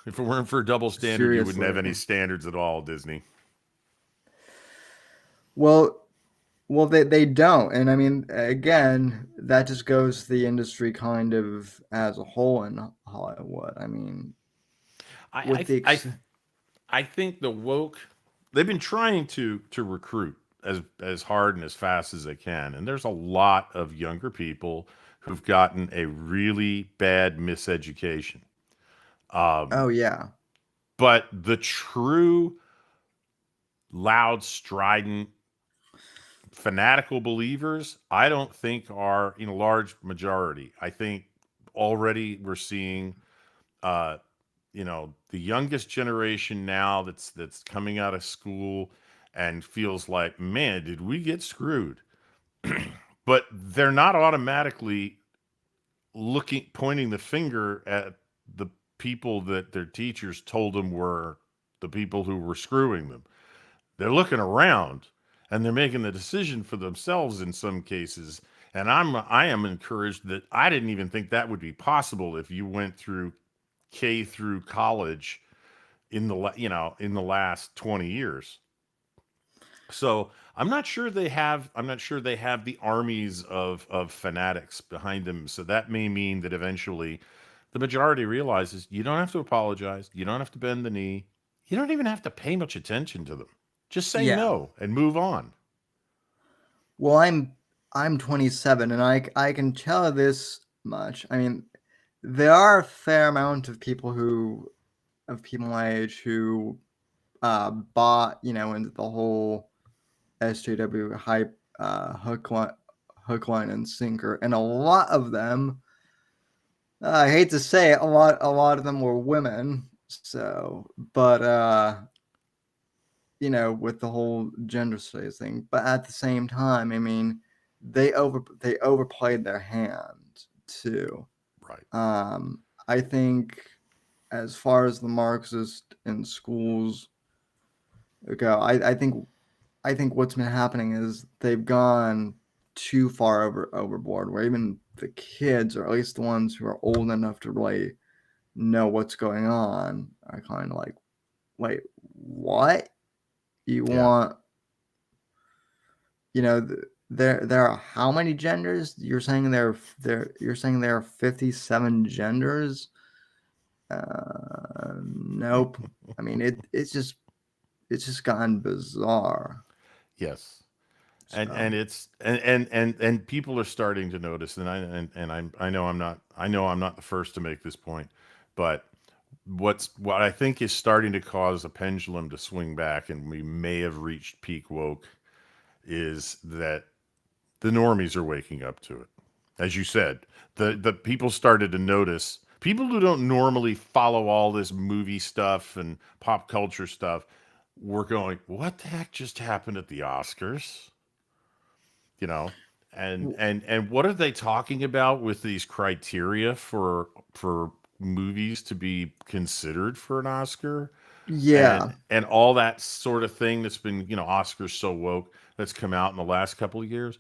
If it weren't for a double standard, you wouldn't have any seriously. standards at all, Disney. Well, they don't, and I mean, again, that just goes to the industry kind of as a whole in Hollywood. I mean, with I the I I think they've been trying to recruit as hard and as fast as they can, and there's a lot of younger people who've gotten a really bad miseducation. oh yeah, But the true loud, strident, fanatical believers, I don't think are in a large majority. I think already we're seeing uh, the youngest generation now that's coming out of school and feels like, man, did we get screwed? But they're not automatically pointing the finger at the people that their teachers told them were the people who were screwing them. They're looking around and they're making the decision for themselves in some cases. And I am encouraged that I didn't even think that would be possible if you went through K through college in the last 20 years. So I'm not sure they have the armies of fanatics behind them. So that may mean that eventually the majority realizes you don't have to apologize, you don't have to bend the knee, you don't even have to pay much attention to them. Just say Yeah. no and move on. Well, I'm 27, and I can tell this much. I mean, there are a fair amount of people my age who bought into the whole SJW hype, hook, line, and sinker, and a lot of them, I hate to say it, a lot of them were women. So, but with the whole gender studies thing. But at the same time, I mean, they overplayed their hand too. Right. I think as far as the Marxists in schools go, I think what's been happening is they've gone too far overboard, where even the kids, or at least the ones who are old enough to really know what's going on, are kind of like, wait, what? You Yeah. want, there are how many genders? You're saying you're saying there are 57 genders? Nope. I mean, it's just gotten bizarre. Yes. So And people are starting to notice, I know I'm not the first to make this point, but what I think is starting to cause a pendulum to swing back, and we may have reached peak woke, is that the normies are waking up to it. As you said, the people started to notice. People who don't normally follow all this movie stuff and pop culture stuff were going, "What the heck just happened at the Oscars?" You know, and what are they talking about with these criteria for movies to be considered for an Oscar? yeah. And all that sort of thing that's been, Oscars so woke, that's come out in the last couple of years.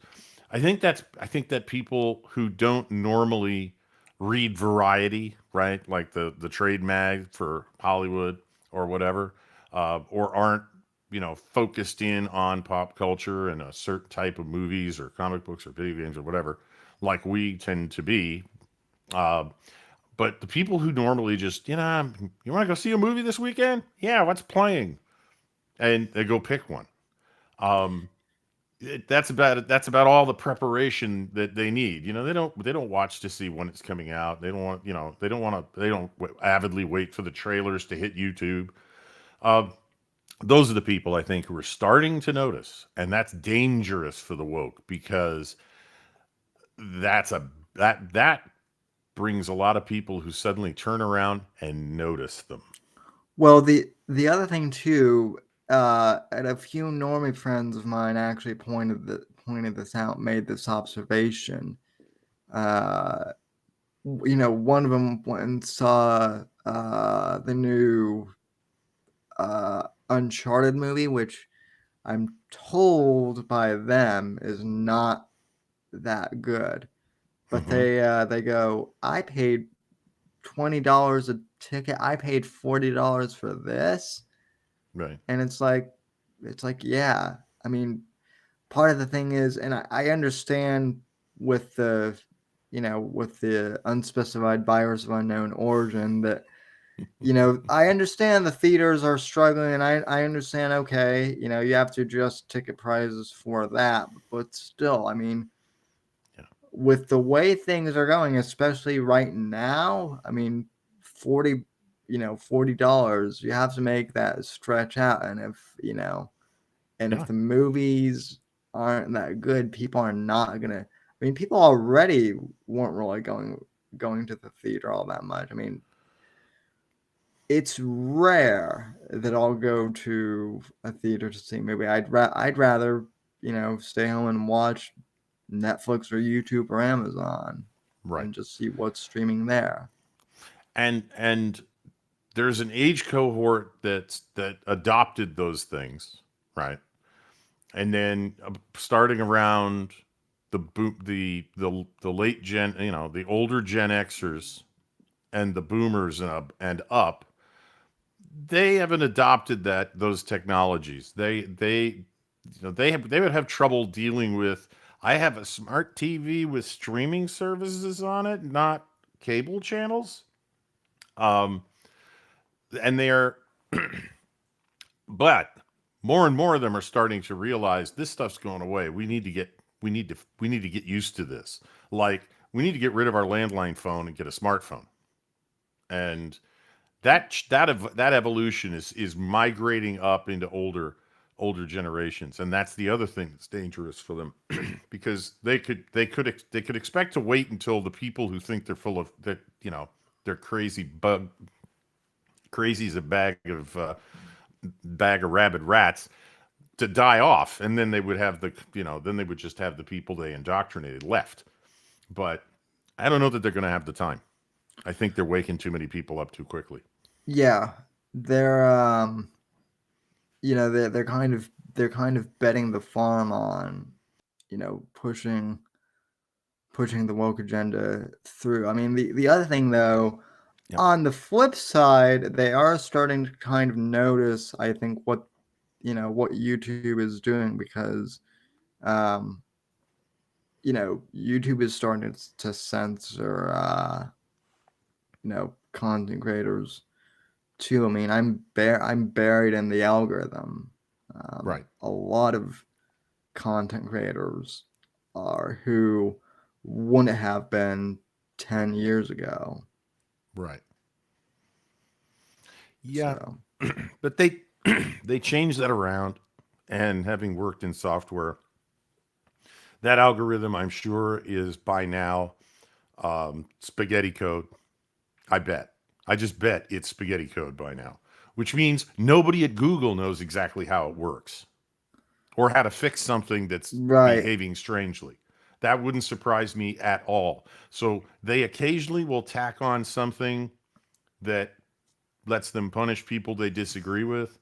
I think that people who don't normally read Variety, right, like the trade mag for Hollywood or whatever, or aren't, focused in on pop culture and a certain type of movies or comic books or video games or whatever, like we tend to be. uh, but the people who normally just, you want to go see a movie this weekend? Yeah, what's playing? And they go pick one. Um, that's about all the preparation that they need. They don't watch to see when it's coming out. They don't want, they don't avidly wait for the trailers to hit YouTube. Um, those are the people I think who are starting to notice, and that's dangerous for the woke, because that's a that brings a lot of people who suddenly turn around and notice them. Well, the other thing too, and a few normie friends of mine actually pointed this out, made this observation. Uh, one of them went and saw the new Uncharted movie, which I'm told by them is not that good. But Hmm. they go, I paid $20 a ticket. I paid $40 for this, Right. and it's like, yeah. I mean, part of the thing is, and I understand with the unspecified virus of unknown origin, that I understand the theaters are struggling, and I understand, okay, you have to adjust ticket prices for that, but still, I mean, Yeah. with the way things are going, especially right now, I mean, 40 $40, you have to make that stretch out. And if Yeah. the movies aren't that good, people are not gonna, I mean, people already weren't really going to the theater all that much. I mean, it's rare that I'll go to a theater to see a movie. I'd rather, stay home and watch Netflix or YouTube or Amazon Right. and just see what's streaming there. And there's an age cohort that adopted those things, right? And then starting around the late gen, the older Gen Xers and the boomers and up, they haven't adopted those technologies. They would have trouble dealing with. I have a smart TV with streaming services on it, not cable channels. Um, and they're, but more and more of them are starting to realize this stuff's going away. We need to get used to this. Like we need to get rid of our landline phone and get a smartphone. And that evolution is migrating up into older generations, and that's the other thing that's dangerous for them because they could expect to wait until the people who think they're full of that they're crazy as a bag of rabid rats to die off, and then they would have then they would just have the people they indoctrinated left. But I don't know that they're going to have the time. I think they're waking too many people up too quickly. Yeah, they're they're kind of betting the farm on, pushing the woke agenda through. I mean, the other thing though, Yep. on the flip side, they are starting to kind of notice, I think, what YouTube is doing because YouTube is starting to censor content creators too. I mean, I'm buried in the algorithm. Right. A lot of content creators are who wouldn't have been 10 years ago. Right. Yeah, So but they changed that around, and having worked in software, that algorithm I'm sure is by now spaghetti code. I bet. I just bet it's spaghetti code by now, which means nobody at Google knows exactly how it works or how to fix something that's right. behaving strangely. That wouldn't surprise me at all. So they occasionally will tack on something that lets them punish people they disagree with.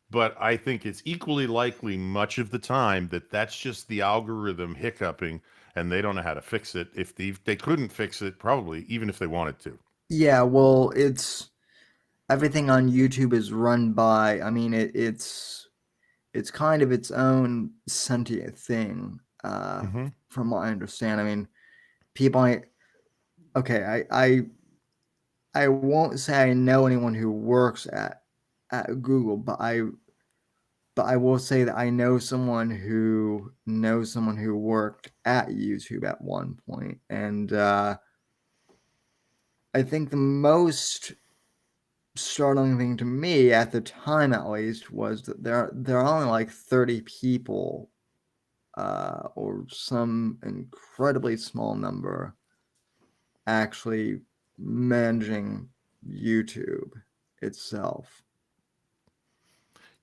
But I think it's equally likely much of the time that that's just the algorithm hiccuping and they don't know how to fix it. If they couldn't fix it, probably, even if they wanted to. Yeah, well, it's everything on YouTube is run by, I mean, it's kind of its own sentient thing, Mm-hmm. from what I understand. I mean, people, okay, I won't say I know anyone who works at Google, but I will say that I know someone who knows someone who worked at YouTube at one point, and I think the most startling thing to me at the time, at least, was that there are only like 30 people, or some incredibly small number, actually managing YouTube itself.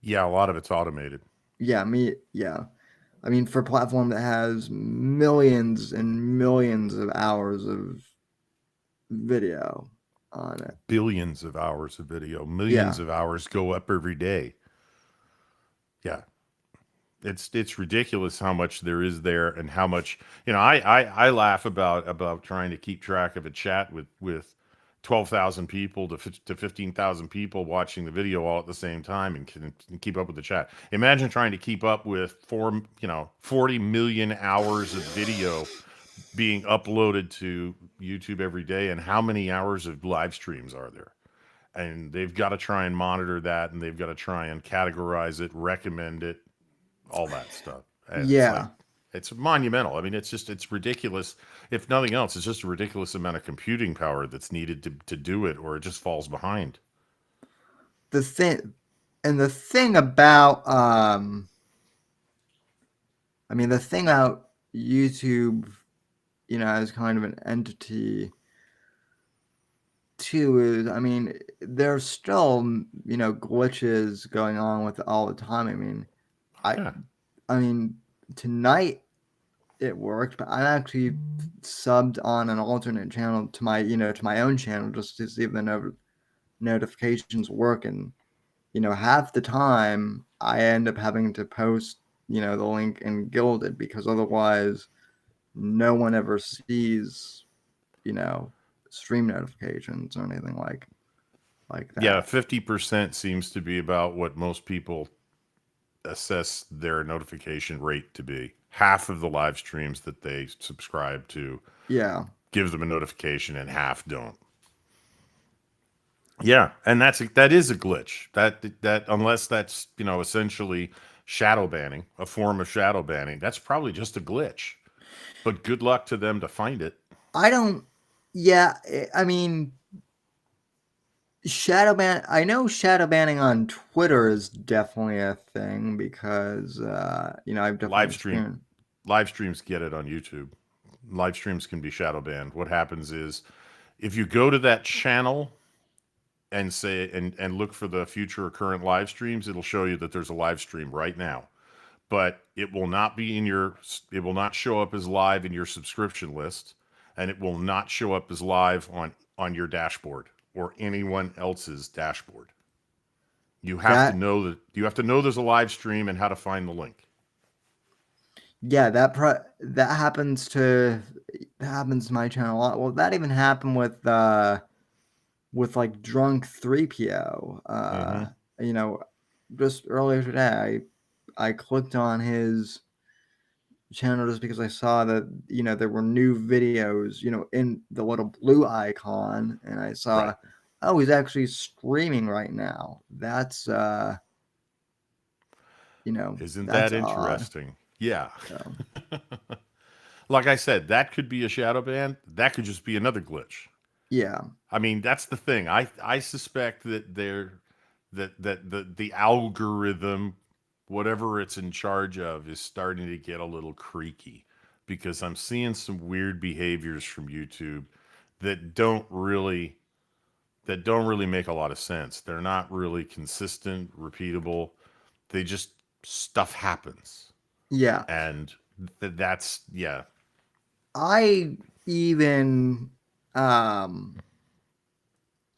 Yeah, a lot of it's automated. Yeah. I mean, for a platform that has millions and millions of hours of video on it. Billions of hours of video, millions Yeah. of hours go up every day. Yeah, it's ridiculous how much there is there and how much I laugh about trying to keep track of a chat with 12,000 people to 15,000 people watching the video all at the same time and keep up with the chat. Imagine trying to keep up with 40 million hours of video being uploaded to YouTube every day, and how many hours of live streams are there? And they've got to try and monitor that, and they've got to try and categorize it, recommend it, all that stuff. And it's like, Yeah. it's monumental. I mean, it's ridiculous. If nothing else, it's just a ridiculous amount of computing power that's needed to do it, or it just falls behind. The thing about the thing about YouTube, as kind of an entity, too is, I mean, there's still, glitches going on with it all the time. I mean, I, Yeah. I mean, tonight it worked, but I actually subbed on an alternate channel to my, to my own channel just to see if the notifications work. And, half the time I end up having to post, the link in Gilded because otherwise no one ever sees, stream notifications or anything like Yeah, that. 50% seems to be about what most people assess their notification rate to be. Half of the live streams that they subscribe to Yeah. gives them a notification and half don't. Yeah, and that is a glitch. That unless that's, essentially shadow banning, a form of shadow banning, that's probably just a glitch. But good luck to them to find it. I don't, yeah, I mean, I know shadow banning on Twitter is definitely a thing because, I've definitely Live stream experienced. live streams get it on YouTube. Live streams can be shadow banned. What happens is if you go to that channel and say and look for the future or current live streams, it'll show you that there's a live stream right now. But it will not be it will not show up as live in your subscription list, and it will not show up as live on your dashboard or anyone else's dashboard. You have to That, know that there's a live stream and how to find the link. yeah, that happens to my channel a lot. Well, that even happened with like Drunk 3PO. Mm-hmm. Just earlier today, I clicked on his channel just because I saw that there were new videos in the little blue icon, and I saw, Right. oh, he's actually streaming right now. That's Isn't that's that odd. interesting? Yeah. So, Like I said, that could be a shadow ban. That could just be another glitch. yeah, I mean, that's the thing. I suspect that the algorithm, whatever it's in charge of, is starting to get a little creaky because I'm seeing some weird behaviors from YouTube that don't really make a lot of sense. They're not really consistent, repeatable. They just stuff happens. yeah. And that's yeah. I even um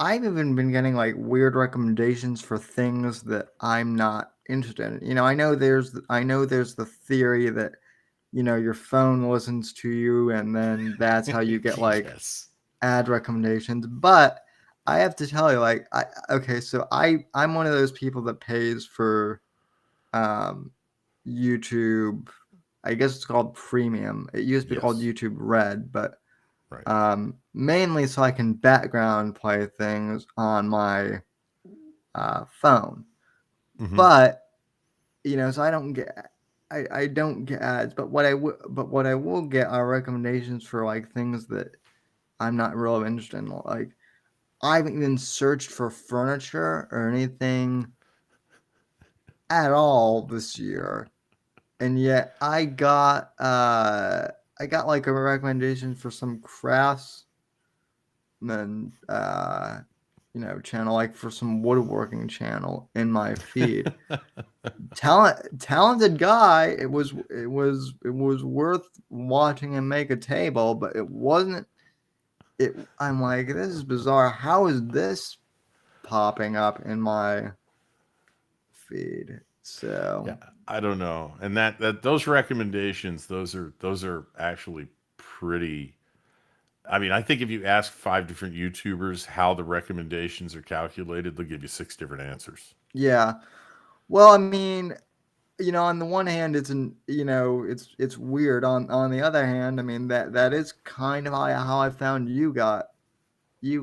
I've even been getting like weird recommendations for things that I'm not interested in. I know there's the theory that your phone listens to you and then that's how you get like Yes. ad recommendations. But I have to tell you, like, okay, so I'm one of those people that pays for um YouTube. I guess it's called Premium. It used to be called Yes. YouTube Red, but Right. mainly so I can background play things on my phone. Mm-hmm. But so I don't get ads. But what I will get are recommendations for like things that I'm not really interested in. Like I haven't even searched for furniture or anything at all this year, and yet I got like a recommendation for some craftsman channel, like for some woodworking channel in my feed. Talented guy. It was worth watching him make a table, but it wasn't. I'm like, this is bizarre. How is this popping up in my feed? Yeah, So I don't know. And that those recommendations, those are actually pretty. I mean, I think if you ask 5 different YouTubers how the recommendations are calculated, they'll give you 6 different answers. yeah. Well, I mean, on the one hand, it's weird. On the other hand, I mean that is kind of how I found you guys. I mean,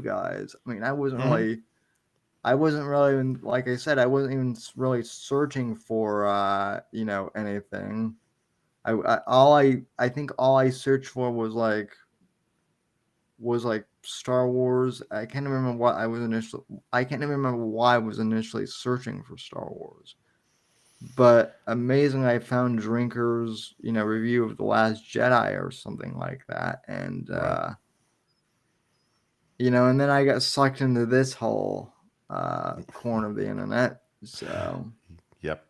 Mm-hmm. I wasn't really even, like I said, I wasn't even really searching for anything. I think all I searched for was like Star Wars. I can't even remember why I was initially searching for Star Wars. But amazingly, I found Drinker's review of The Last Jedi or something like that, and Right. and then I got sucked into this whole corner of the internet. So Yep.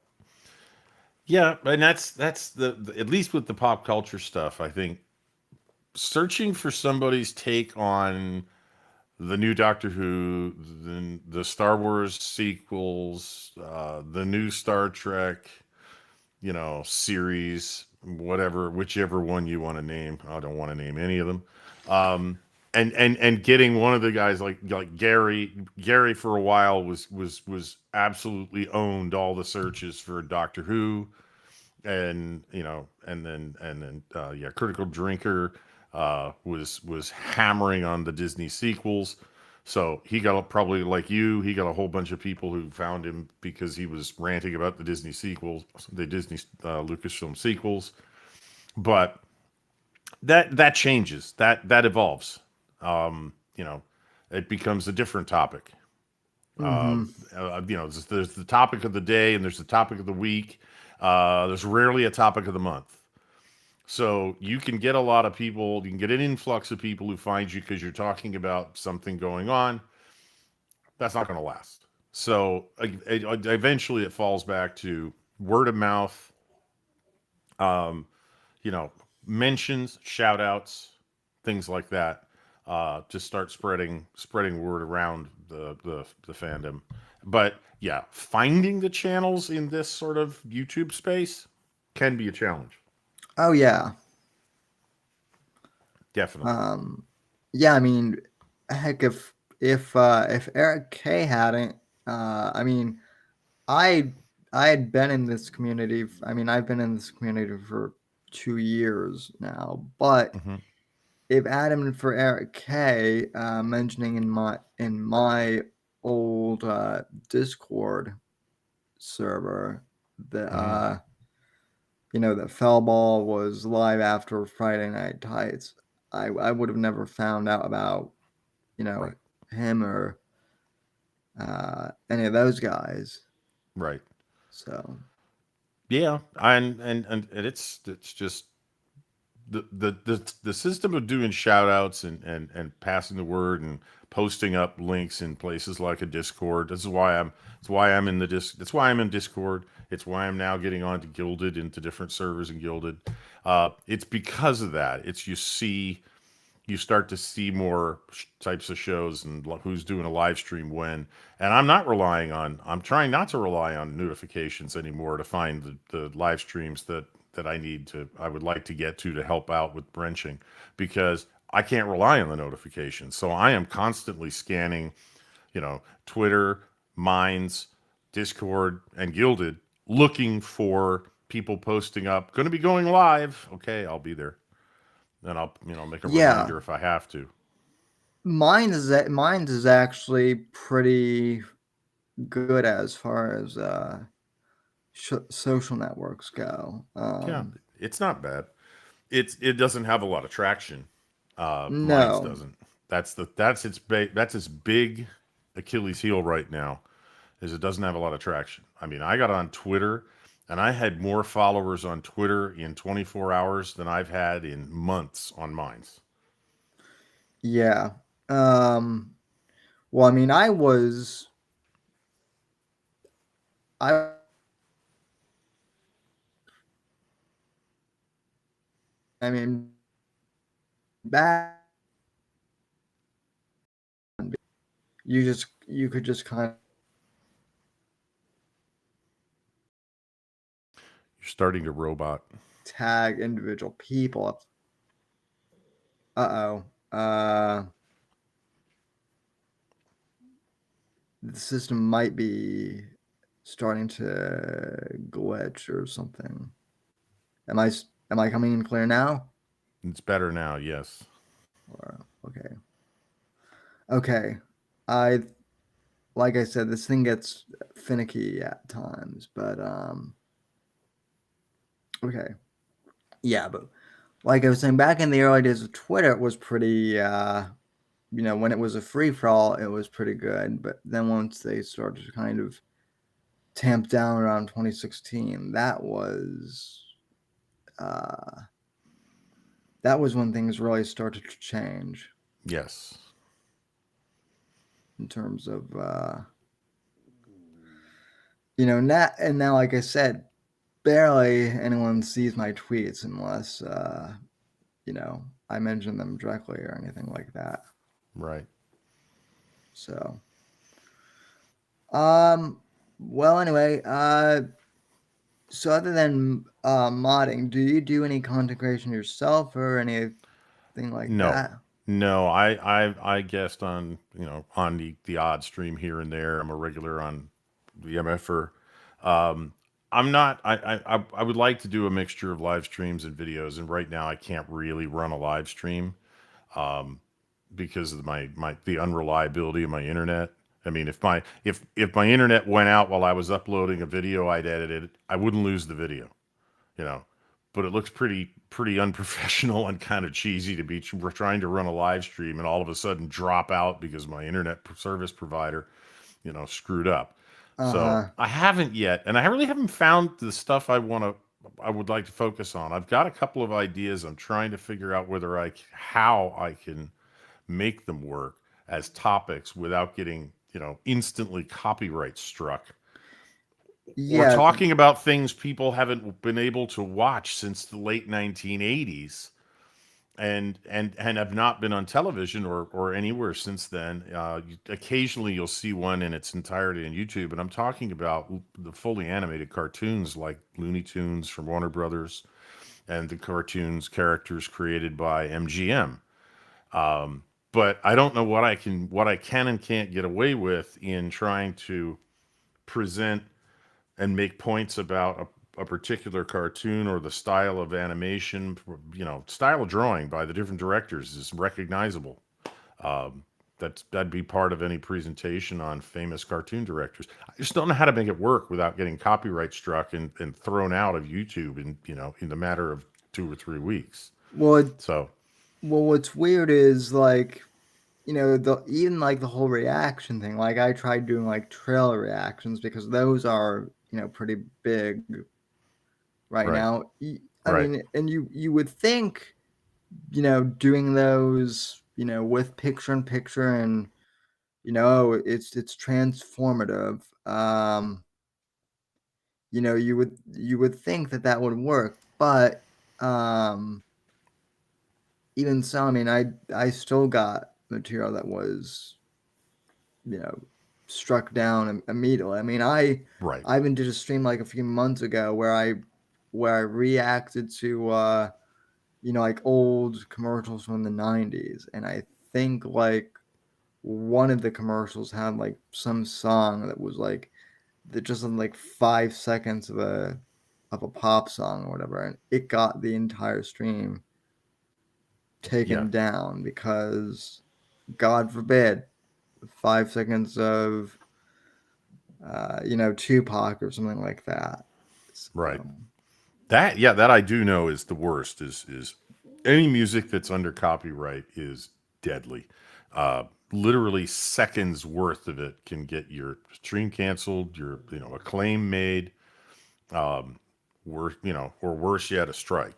Yeah, and that's the at least with the pop culture stuff, I think searching for somebody's take on the new Doctor Who, the Star Wars sequels, the new Star Trek, series, whatever, whichever one you want to name. I don't want to name any of them. And getting one of the guys like Gary for a while was absolutely owned all the searches for Doctor Who, and then yeah, Critical Drinker was hammering on the Disney sequels. So he got, probably like you, he got a whole bunch of people who found him because he was ranting about the Disney sequels, the Disney Lucasfilm sequels. But that changes, that evolves. You know, it becomes a different topic. hmm There's the topic of the day and there's the topic of the week. There's rarely a topic of the month. So you can get a lot of people, you can get an influx of people who find you because you're talking about something going on. That's not going to last. So eventually it falls back to word of mouth, um, you know, mentions, shout outs, things like that. To start spreading word around the fandom. But yeah, finding the channels in this sort of YouTube space can be a challenge. oh yeah, Definitely. yeah. I mean, heck, if Eric K hadn't, I mean, I I had been in this community. I mean, I've been in this community for 2 years now. But Hmm. if Adam for Eric K mentioning in my old Discord server that Hmm. that Fellball was live after Friday Night Tights, I would have never found out about you know Right. him or any of those guys. Right. So Yeah. And it's just the system of doing shout outs and passing the word and posting up links in places like a Discord. That's why I'm in the that's why I'm in Discord. It's why I'm now getting onto Gilded, into different servers in Gilded. It's because of that. You start to see more types of shows and who's doing a live stream when. And I'm trying not to rely on notifications anymore to find the live streams that I would like to get to help out with wrenching, because I can't rely on the notifications. So I am constantly scanning, Twitter, Minds, Discord, and Gilded, looking for people posting up, going to be going live. Okay, I'll be there. Then I'll, make a yeah, reminder if I have to. mine is actually pretty good as far as social networks go. Yeah, it's not bad. It doesn't have a lot of traction. Mine's No, doesn't. That's its big Achilles heel right now, is it doesn't have a lot of traction. I mean, I got on Twitter and I had more followers on Twitter in 24 hours than I've had in months on Minds. yeah. Um, well, I mean, I I mean, back you could just kind of You're starting to robot. tag individual people. Uh oh. The system might be starting to glitch or something. Am I am I coming in clear now? It's better now, yes. Or okay. Okay. I like I said, this thing gets finicky at times, but okay. Yeah, but like I was saying, back in the early days of Twitter, it was pretty when it was a free for all, it was pretty good. But then once they started to kind of tamp down around 2016, uh that was when things really started to change. Yes. in terms of now like I said, barely anyone sees my tweets unless I mention them directly or anything like that. Right. So well, anyway, so other than modding, do you do any content creation yourself or anything like No, that? no. I guessed on on the odd stream here and there. I'm a regular on the MFR. Um, I'm not. I would like to do a mixture of live streams and videos, and right now I can't really run a live stream because of the unreliability of my internet. I mean, if my internet went out while I was uploading a video I'd edited, I wouldn't lose the video, you know. But it looks pretty unprofessional and kind of cheesy to be trying to run a live stream and all of a sudden drop out because my internet service provider, screwed up. So Uh-huh. I haven't yet, and I really haven't found the stuff I would like to focus on. I've got a couple of ideas. I'm trying to figure out how I can make them work as topics without getting, instantly copyright struck or Yeah, talking about things people haven't been able to watch since the late 1980s and have not been on television or anywhere since then. Occasionally you'll see one in its entirety on YouTube, and I'm talking about the fully animated cartoons like Looney Tunes from Warner Brothers and the cartoons characters created by MGM. But I don't know what I can and can't get away with in trying to present and make points about a particular cartoon or the style of animation. Style of drawing by the different directors is recognizable. That'd be part of any presentation on famous cartoon directors. I just don't know how to make it work without getting copyright struck and thrown out of YouTube in the matter of 2 or 3 weeks. well, So what's weird is like, even like the whole reaction thing. Like I tried doing like trailer reactions because those are, pretty big right right, now. I right, mean, and you would think, doing those, with picture in picture and, it's transformative. You would think that would work, but um even so, I mean, I still got material that was, you know, struck down immediately. I mean, right. I even did a stream like a few months ago where I reacted to like old commercials from the 90s, and I think like one of the commercials had like some song that was like that just in like 5 seconds of a pop song or whatever, and it got the entire stream Yeah, taken down because God forbid 5 seconds of Tupac or something like that. right. So, That I do know is the worst. Is any music that's under copyright is deadly. Literally seconds worth of it can get your stream canceled, your a claim made, worse or worse yet, a strike.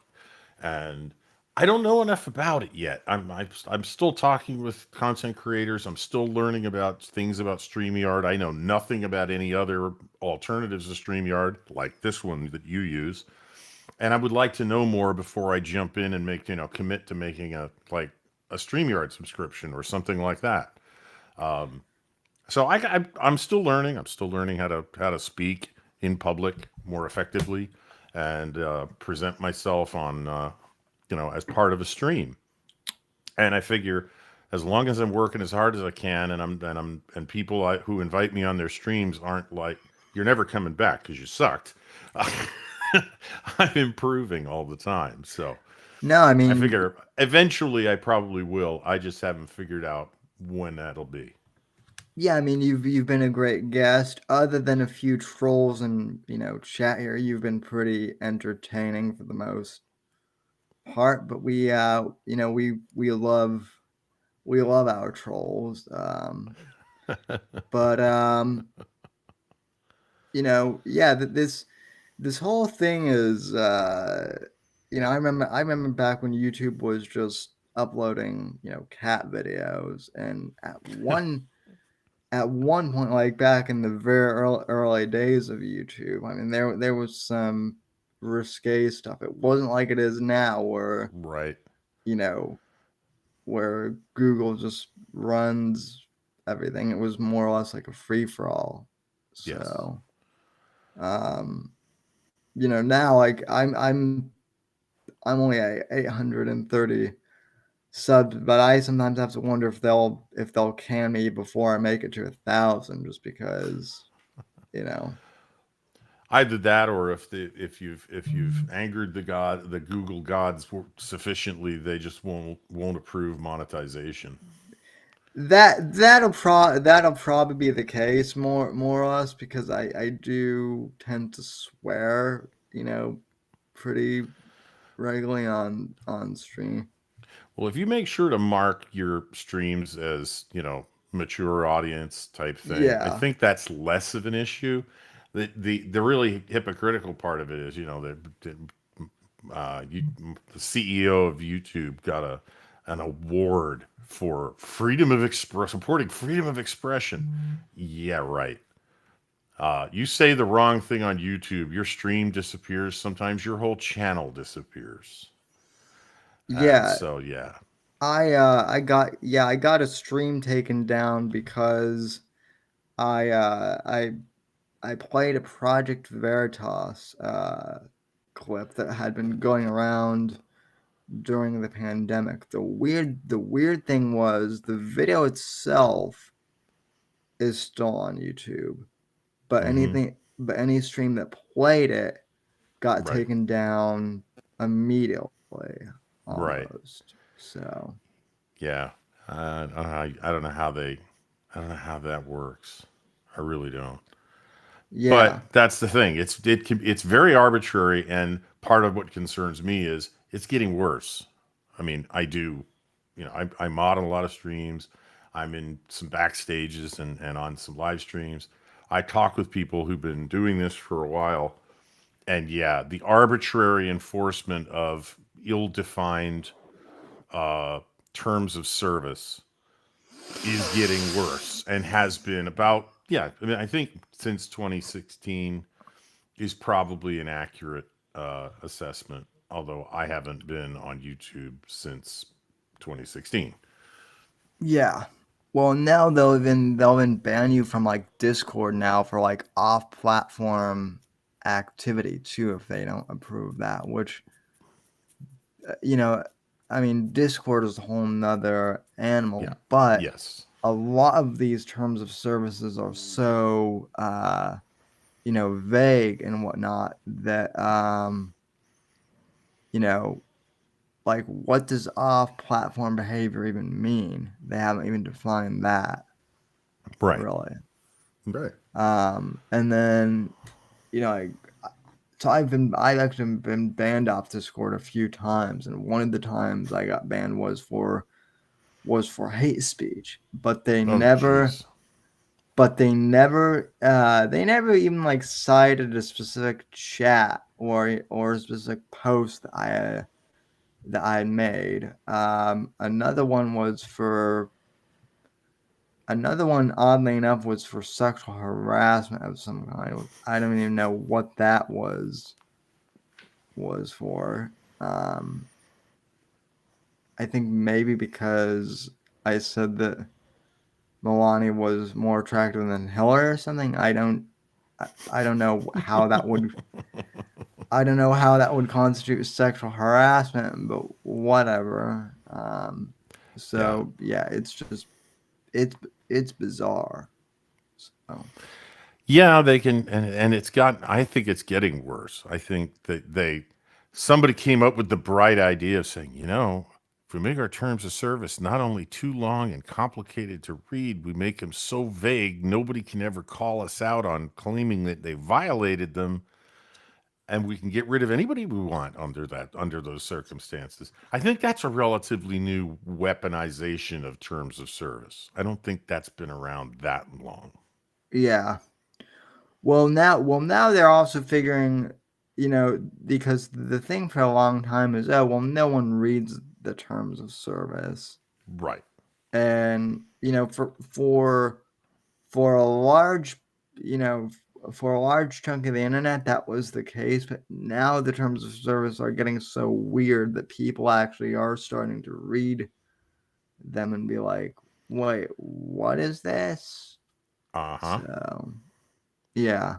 And I don't know enough about it yet. I'm still talking with content creators. I'm still learning about things about StreamYard. I know nothing about any other alternatives to StreamYard like this one that you use. And I would like to know more before I jump in and make commit to making a StreamYard subscription or something like that. So I'm still learning. I'm still learning how to speak in public more effectively and present myself on as part of a stream. And I figure as long as I'm working as hard as I can, and people who invite me on their streams aren't like, you're never coming back because you sucked. I'm improving all the time. So no, I I mean, figure eventually I probably will. I just haven't figured out when that'll be. yeah, I mean, you've been a great guest. Other than a few trolls and chat here, you've been pretty entertaining for the most part. But we love our trolls. But yeah, this whole thing is I remember back when YouTube was just uploading cat videos, and at one point, like back in the very early days of YouTube, I mean, there was some risque stuff. It wasn't like it is now, where Right. you know, where Google just runs everything. It was more or less like a free for all. Yes. So, um, now like I'm only at 830 subs, but I sometimes have to wonder if they'll can me before I make it to 1,000, just because, you know. Either that, or if you've angered the Google gods sufficiently, they just won't approve monetization. That'll probably be the case, more or less, because I do tend to swear, pretty regularly on stream. Well, if you make sure to mark your streams as, mature audience type thing, I Yeah. think that's less of an issue. The really hypocritical part of it is, the CEO of YouTube got an award for supporting freedom of expression. Yeah, right. You say the wrong thing on YouTube, your stream disappears. Sometimes your whole channel disappears. And Yeah. so, yeah. I got a stream taken down because I uh I I played a Project Veritas clip that had been going around during the pandemic. The weird thing was, the video itself is still on YouTube, but Hmm. any stream that played it got Right. taken down immediately, Right. almost. So Yeah. I don't know how I don't know how that works. I really don't. yeah, But that's the thing. It's very arbitrary, and part of what concerns me is it's getting worse. I mean, I mod on a lot of streams. I'm in some backstages and on some live streams. I talk with people who've been doing this for a while, and yeah, the arbitrary enforcement of ill-defined uh, terms of service is getting worse, and has been about, yeah, I mean, I think since 2016 is probably an accurate assessment, although I haven't been on YouTube since 2016. yeah. Well, now they'll even ban you from like Discord now for like off-platform activity too, if they don't approve that. Which, you know, I mean, Discord is a whole nother animal, Yeah. but Yes. a lot of these terms of services are so vague and whatnot, that you know like, what does off-platform behavior even mean? They haven't even defined that, Right. really. Right. And then, like, so I've actually been banned off Discord a few times, and one of the times I got banned was for hate speech, but they Oh, never jeez. they never even like cited a specific chat or a specific post that I had made. Another one, oddly enough, was for sexual harassment of some kind. I don't even know what that was for. Um, I think maybe because I said that Melania was more attractive than Hillary or something. I don't know how that would. I don't know how that would constitute sexual harassment, but whatever. Yeah. So yeah, it's it's bizarre. So Yeah, they can, and I think it's getting worse. I think that somebody came up with the bright idea of saying, if we make our terms of service not only too long and complicated to read, we make them so vague nobody can ever call us out on claiming that they violated them, and we can get rid of anybody we want under those circumstances. I think that's a relatively new weaponization of terms of service. I don't think that's been around that long. yeah. Well now they're also figuring, because the thing for a long time is, oh well, no one reads the terms of service, Right. and for for a large, for a large chunk of the internet, that was the case. But now the terms of service are getting so weird that people actually are starting to read them and be like, wait, what is this? Uh-huh. So, yeah.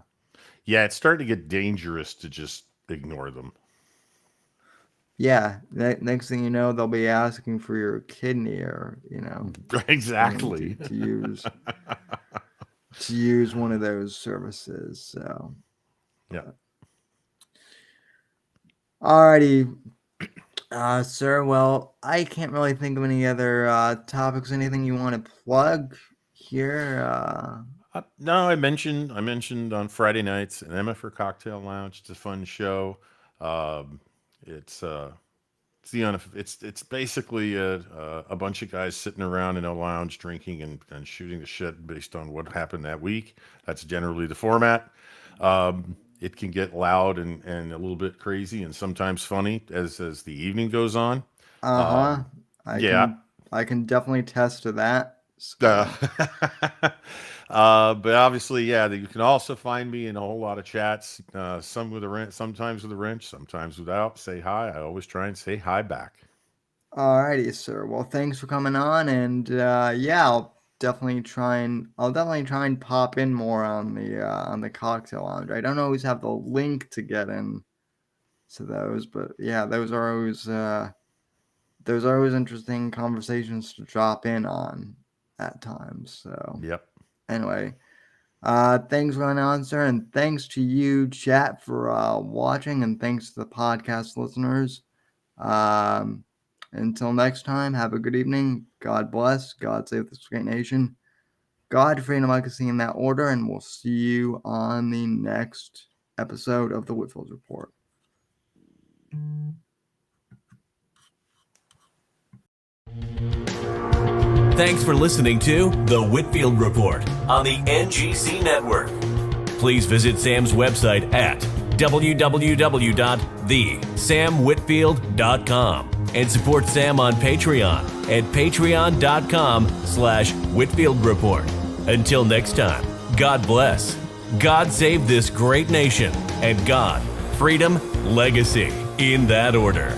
Yeah, it's starting to get dangerous to just ignore them. Yeah, next thing you know, they'll be asking for your kidney or, Exactly. to use one of those services. So, yeah. Alrighty, sir. Well, I can't really think of any other topics. Anything you want to plug here? No, I mentioned on Friday nights an MFR Cocktail Lounge. It's a fun show. It's basically a bunch of guys sitting around in a lounge drinking and shooting the shit based on what happened that week. That's generally the format. It can get loud and a little bit crazy and sometimes funny as the evening goes on. I yeah. can definitely attest to that. But obviously, yeah, you can also find me in a whole lot of chats, some with a wrench, sometimes with a wrench, sometimes without. Say hi. I always try and say hi back. Alrighty, sir. Well, thanks for coming on, and yeah, I'll definitely try and pop in more on the cocktail lounge. I don't always have the link to get in to those, but yeah, those are always interesting conversations to drop in on at times. So yep. Anyway, thanks for going on, sir, and thanks to you, chat, for watching, and thanks to the podcast listeners. Until next time, have a good evening. God bless. God save this great nation. God, freedom, legacy in that order, and we'll see you on the next episode of the Whitfield Report. Thanks for listening to The Whitfield Report on the NGC Network. Please visit Sam's website at www.thesamwhitfield.com and support Sam on Patreon at patreon.com/Whitfield Report. Until next time, God bless, God save this great nation, and God, freedom, legacy, in that order.